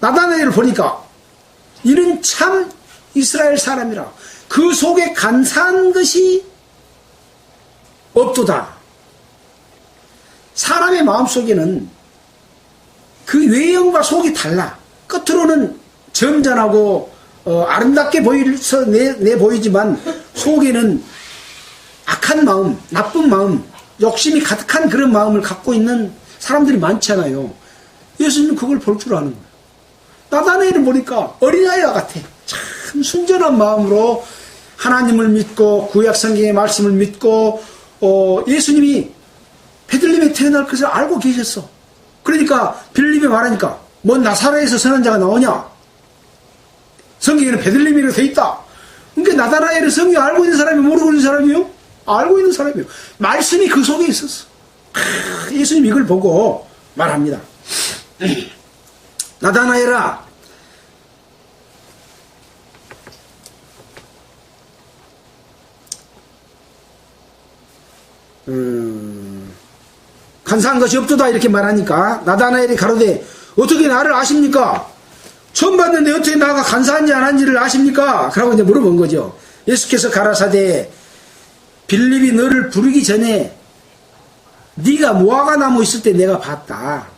나다나엘을 보니까 이는 참 이스라엘 사람이라. 그 속에 간사한 것이 없도다. 사람의 마음속에는 그 외형과 속이 달라. 겉으로는 점잖하고 아름답게 보이지만 속에는 악한 마음, 나쁜 마음, 욕심이 가득한 그런 마음을 갖고 있는 사람들이 많잖아요. 예수님은 그걸 볼 줄 아는 거예요. 나다나엘을 보니까 어린아이와 같아. 참 순전한 마음으로 하나님을 믿고 구약성경의 말씀을 믿고 예수님이 베들레헴에 태어날 것을 알고 계셨어. 그러니까 빌립이 말하니까 뭐 나사렛에서 선한 자가 나오냐? 성경에는 베들레헴이라고 돼 있다. 그러니까 나다나엘은 성경 알고 있는 사람이 모르고 있는 사람이요? 알고 있는 사람이요. 말씀이 그 속에 있었어. 예수님 이걸 보고 말합니다. 나다나엘아, 간사한 것이 없도다 이렇게 말하니까 나다나엘이 가로되 어떻게 나를 아십니까? 처음 봤는데 어떻게 나가 간사한지 안 한지를 아십니까? 그러고 이제 물어본 거죠. 예수께서 가라사대 빌립이 너를 부르기 전에 네가 무화과 나무 있을 때 내가 봤다.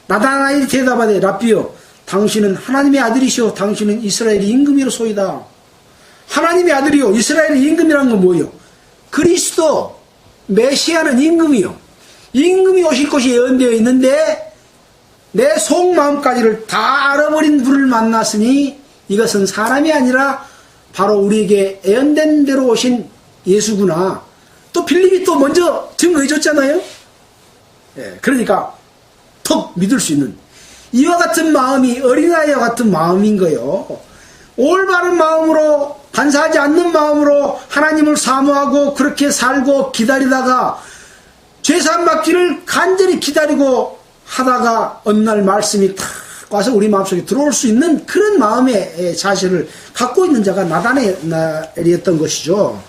나다나엘이 대답하되 랍비여 당신은 하나님의 아들이시오 당신은 이스라엘의 임금이로소이다. 하나님의 아들이요 이스라엘의 임금이란 건 뭐예요? 그리스도 메시아는 임금이요. 임금이 오실 것이 예언되어 있는데 내 속마음까지를 다 알아버린 분을 만났으니 이것은 사람이 아니라 바로 우리에게 예언된 대로 오신 예수구나. 또 빌립이 또 먼저 증거해 줬잖아요. 그러니까 턱 믿을 수 있는 이와 같은 마음이 어린아이와 같은 마음인 거예요. 올바른 마음으로 반사하지 않는 마음으로 하나님을 사모하고 그렇게 살고 기다리다가 죄사함 받기를 간절히 기다리고 하다가 어느 날 말씀이 탁 와서 우리 마음속에 들어올 수 있는 그런 마음의 자세를 갖고 있는 자가 나다나엘이었던 것이죠.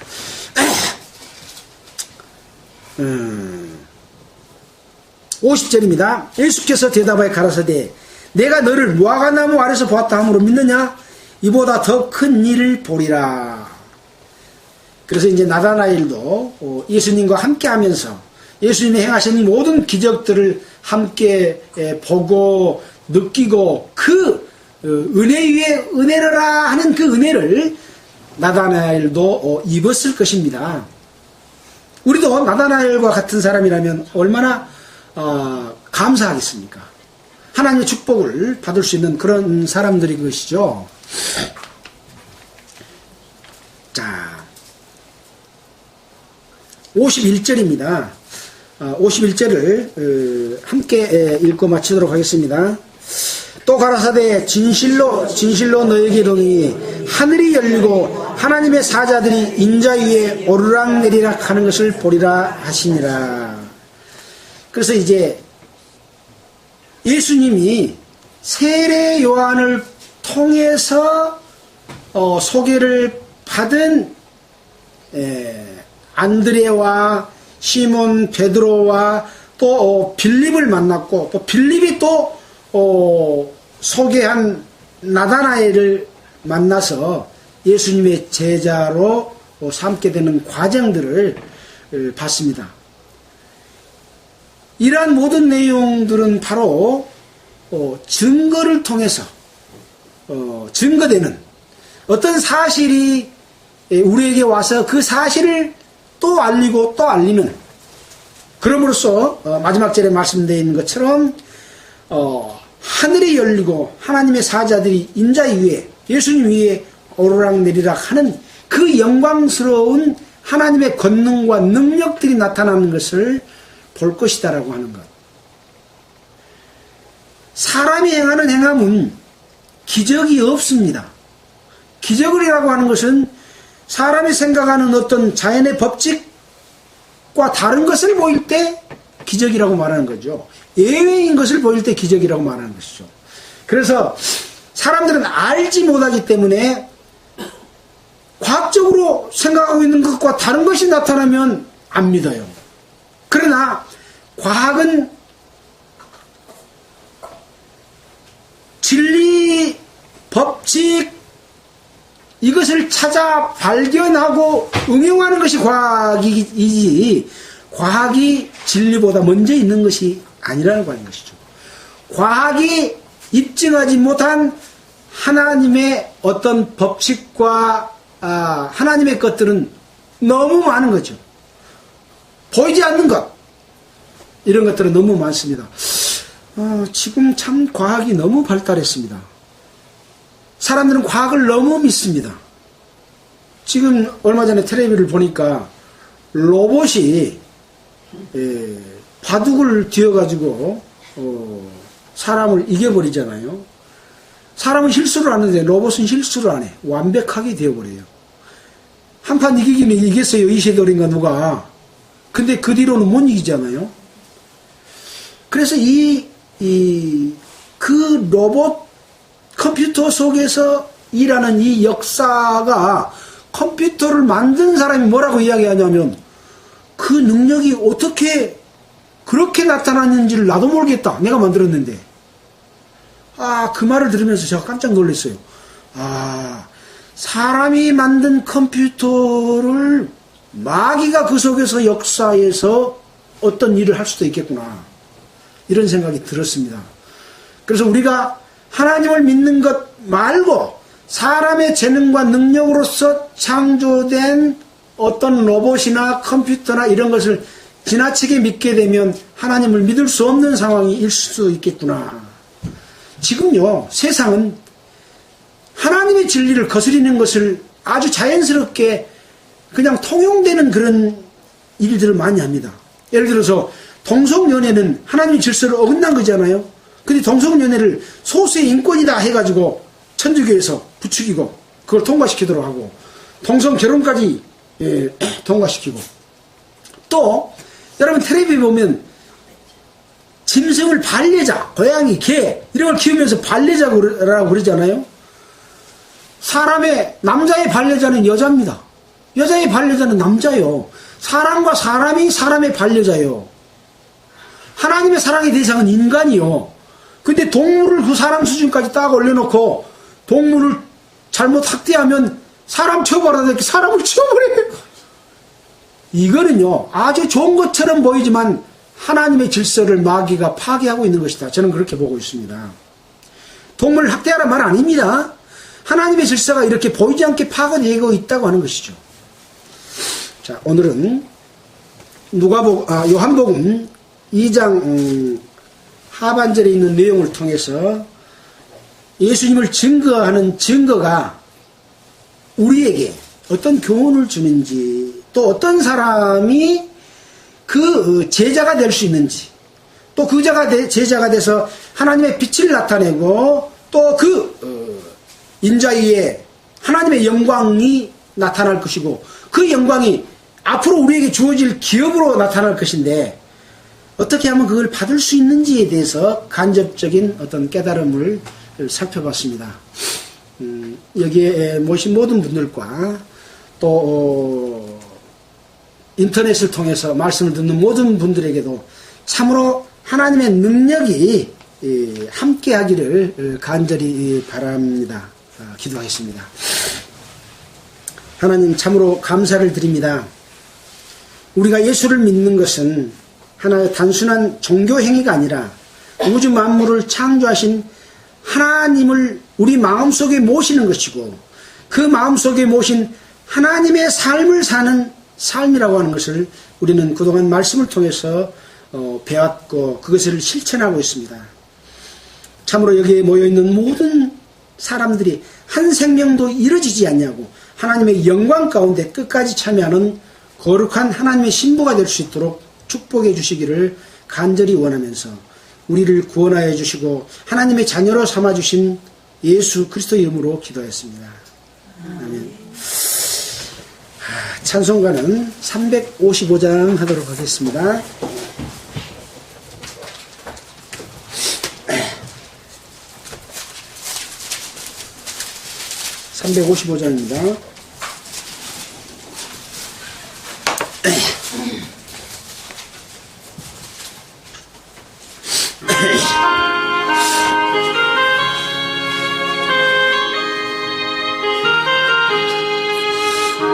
50절입니다. 예수께서 대답하여 가라사대 내가 너를 무화과나무 아래서 보았다 함으로 믿느냐? 이보다 더 큰 일을 보리라. 그래서 이제 나다나엘도 예수님과 함께 하면서 예수님이 행하신 모든 기적들을 함께 보고 느끼고 그 은혜 위에 은혜라 하는 그 은혜를 나다나엘도 입었을 것입니다. 우리도 나다나엘과 같은 사람이라면 얼마나 감사하겠습니까? 하나님의 축복을 받을 수 있는 그런 사람들인 것이죠. 자, 51절입니다. 51절을 함께 읽고 마치도록 하겠습니다. 또 가라사대 진실로 너에게 이르노니 하늘이 열리고 하나님의 사자들이 인자 위에 오르락내리락 하는 것을 보리라 하시니라. 그래서 이제 예수님이 세례 요한을 통해서 소개를 받은 안드레와 시몬 베드로와 또 빌립을 만났고 또 빌립이 또 소개한 나다나엘을 만나서 예수님의 제자로 삼게 되는 과정들을 봤습니다. 이러한 모든 내용들은 바로 증거를 통해서 증거되는 어떤 사실이 우리에게 와서 그 사실을 또 알리고 또 알리는, 그럼으로써 마지막 절에 말씀되어 있는 것처럼 하늘이 열리고 하나님의 사자들이 인자 위에 예수님 위에 오르락내리락 하는 그 영광스러운 하나님의 권능과 능력들이 나타나는 것을 볼 것이다라고 하는 것. 사람이 행하는 행함은 기적이 없습니다. 기적이라고 하는 것은 사람이 생각하는 어떤 자연의 법칙과 다른 것을 보일 때 기적이라고 말하는 거죠. 예외인 것을 보일 때 기적이라고 말하는 것이죠. 그래서 사람들은 알지 못하기 때문에 과학적으로 생각하고 있는 것과 다른 것이 나타나면 안 믿어요. 그러나 과학은 진리, 법칙, 이것을 찾아 발견하고 응용하는 것이 과학이지, 과학이 진리보다 먼저 있는 것이 아니라고 하는 것이죠. 과학이 입증하지 못한 하나님의 어떤 법칙과 하나님의 것들은 너무 많은 거죠. 보이지 않는 것, 이런 것들은 너무 많습니다. 지금 참 과학이 너무 발달했습니다. 사람들은 과학을 너무 믿습니다. 지금 얼마 전에 텔레비를 보니까 로봇이 바둑을 뒤어가지고 사람을 이겨버리잖아요. 사람은 실수를 하는데 로봇은 실수를 안 해. 완벽하게 되어버려요. 한판 이기기는 이겼어요. 이세돌인가 누가. 근데 그 뒤로는 못 이기잖아요. 그래서 그 로봇 컴퓨터 속에서 일하는 이 역사가, 컴퓨터를 만든 사람이 뭐라고 이야기하냐면 그 능력이 어떻게 그렇게 나타났는지를 나도 모르겠다. 내가 만들었는데. 그 말을 들으면서 제가 깜짝 놀랐어요. 사람이 만든 컴퓨터를 마귀가 그 속에서 역사에서 어떤 일을 할 수도 있겠구나. 이런 생각이 들었습니다. 그래서 우리가 하나님을 믿는 것 말고 사람의 재능과 능력으로서 창조된 어떤 로봇이나 컴퓨터나 이런 것을 지나치게 믿게 되면 하나님을 믿을 수 없는 상황이 수 있겠구나. 지금요, 세상은 하나님의 진리를 거스리는 것을 아주 자연스럽게 그냥 통용되는 그런 일들을 많이 합니다. 예를 들어서 동성연애는 하나님의 질서를 어긋난 거잖아요. 근데 동성연애를 소수의 인권이다 해가지고 천주교에서 부추기고 그걸 통과시키도록 하고 동성결혼까지 통과시키고, 또 여러분 텔레비에 보면 짐승을 반려자, 고양이, 개 이런 걸 키우면서 반려자라고 그러잖아요. 사람의 남자의 반려자는 여자입니다. 여자의 반려자는 남자요. 사람과 사람이 사람의 반려자요. 하나님의 사랑의 대상은 인간이요. 근데 동물을 그 사람 수준까지 딱 올려놓고 동물을 잘못 학대하면 사람 처벌하다 이렇게 사람을 치워버려요. 이거는요, 아주 좋은 것처럼 보이지만 하나님의 질서를 마귀가 파괴하고 있는 것이다. 저는 그렇게 보고 있습니다. 동물을 학대하란 말 아닙니다. 하나님의 질서가 이렇게 보이지 않게 파괴되고 있다고 하는 것이죠. 자, 오늘은 요한복음 2장 하반절에 있는 내용을 통해서 예수님을 증거하는 증거가 우리에게 어떤 교훈을 주는지, 또 어떤 사람이 그 제자가 될 수 있는지, 또 그 제자가 돼서 하나님의 빛을 나타내고 또 그 인자 위에 하나님의 영광이 나타날 것이고 그 영광이 앞으로 우리에게 주어질 기업으로 나타날 것인데 어떻게 하면 그걸 받을 수 있는지에 대해서 간접적인 어떤 깨달음을 살펴봤습니다. 여기에 모신 모든 분들과 또 인터넷을 통해서 말씀을 듣는 모든 분들에게도 참으로 하나님의 능력이 함께 하기를 간절히 바랍니다. 기도하겠습니다. 하나님, 참으로 감사를 드립니다. 우리가 예수를 믿는 것은 하나의 단순한 종교 행위가 아니라 우주 만물을 창조하신 하나님을 우리 마음속에 모시는 것이고 그 마음속에 모신 하나님의 삶을 사는 삶이라고 하는 것을 우리는 그동안 말씀을 통해서 배웠고 그것을 실천하고 있습니다. 참으로 여기에 모여있는 모든 사람들이 한 생명도 이루어지지 않냐고 하나님의 영광 가운데 끝까지 참여하는 거룩한 하나님의 신부가 될 수 있도록 축복해 주시기를 간절히 원하면서 우리를 구원하여 주시고 하나님의 자녀로 삼아주신 예수 그리스도 이름으로 기도했습니다. 아멘. 찬송가는 355장 하도록 하겠습니다. 355장입니다.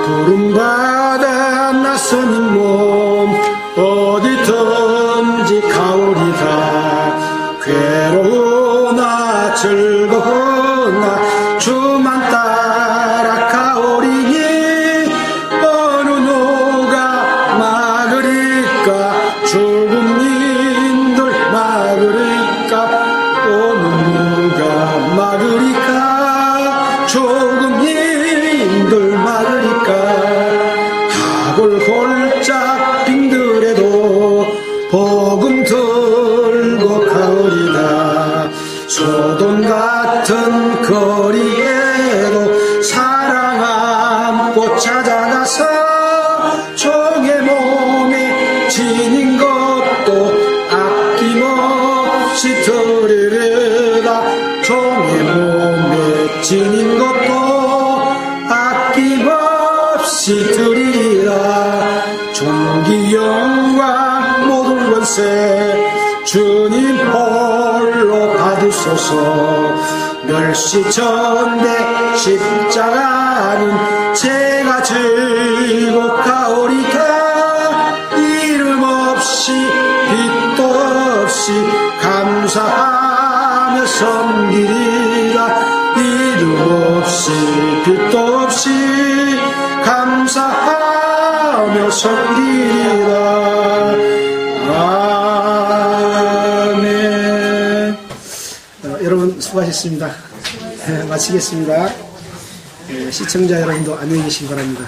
부름받아 나서는 몸 어디든지 가오리다. 괴로우나 즐거우나 주만 따라 가오리니 어느 누가 막으리까 죽음님들 막으리까 어느 누가 막으리까 죽음님들 막으리까. 골골짝 빙들에도 복음 들고 가오리다. 소돔 같은 거리에도 사랑 안고 찾아가서 종의 몸에 지닌 것도 아낌없이 드리리라. 종의 몸에 지닌 것도 아낌없이 드리리라. 존귀 영광 모든 권세 주님 홀로 받으소서. 멸시전대 십자가는 제가 지고 가오리다. 이름 없이 빛도 없이 감사하며 섬기리라. 이름 없이 빛도 없이 감사하며 섬기리라. 아멘. 여러분 수고하셨습니다. 마치겠습니다. 시청자 여러분도 안녕히 계시기 바랍니다.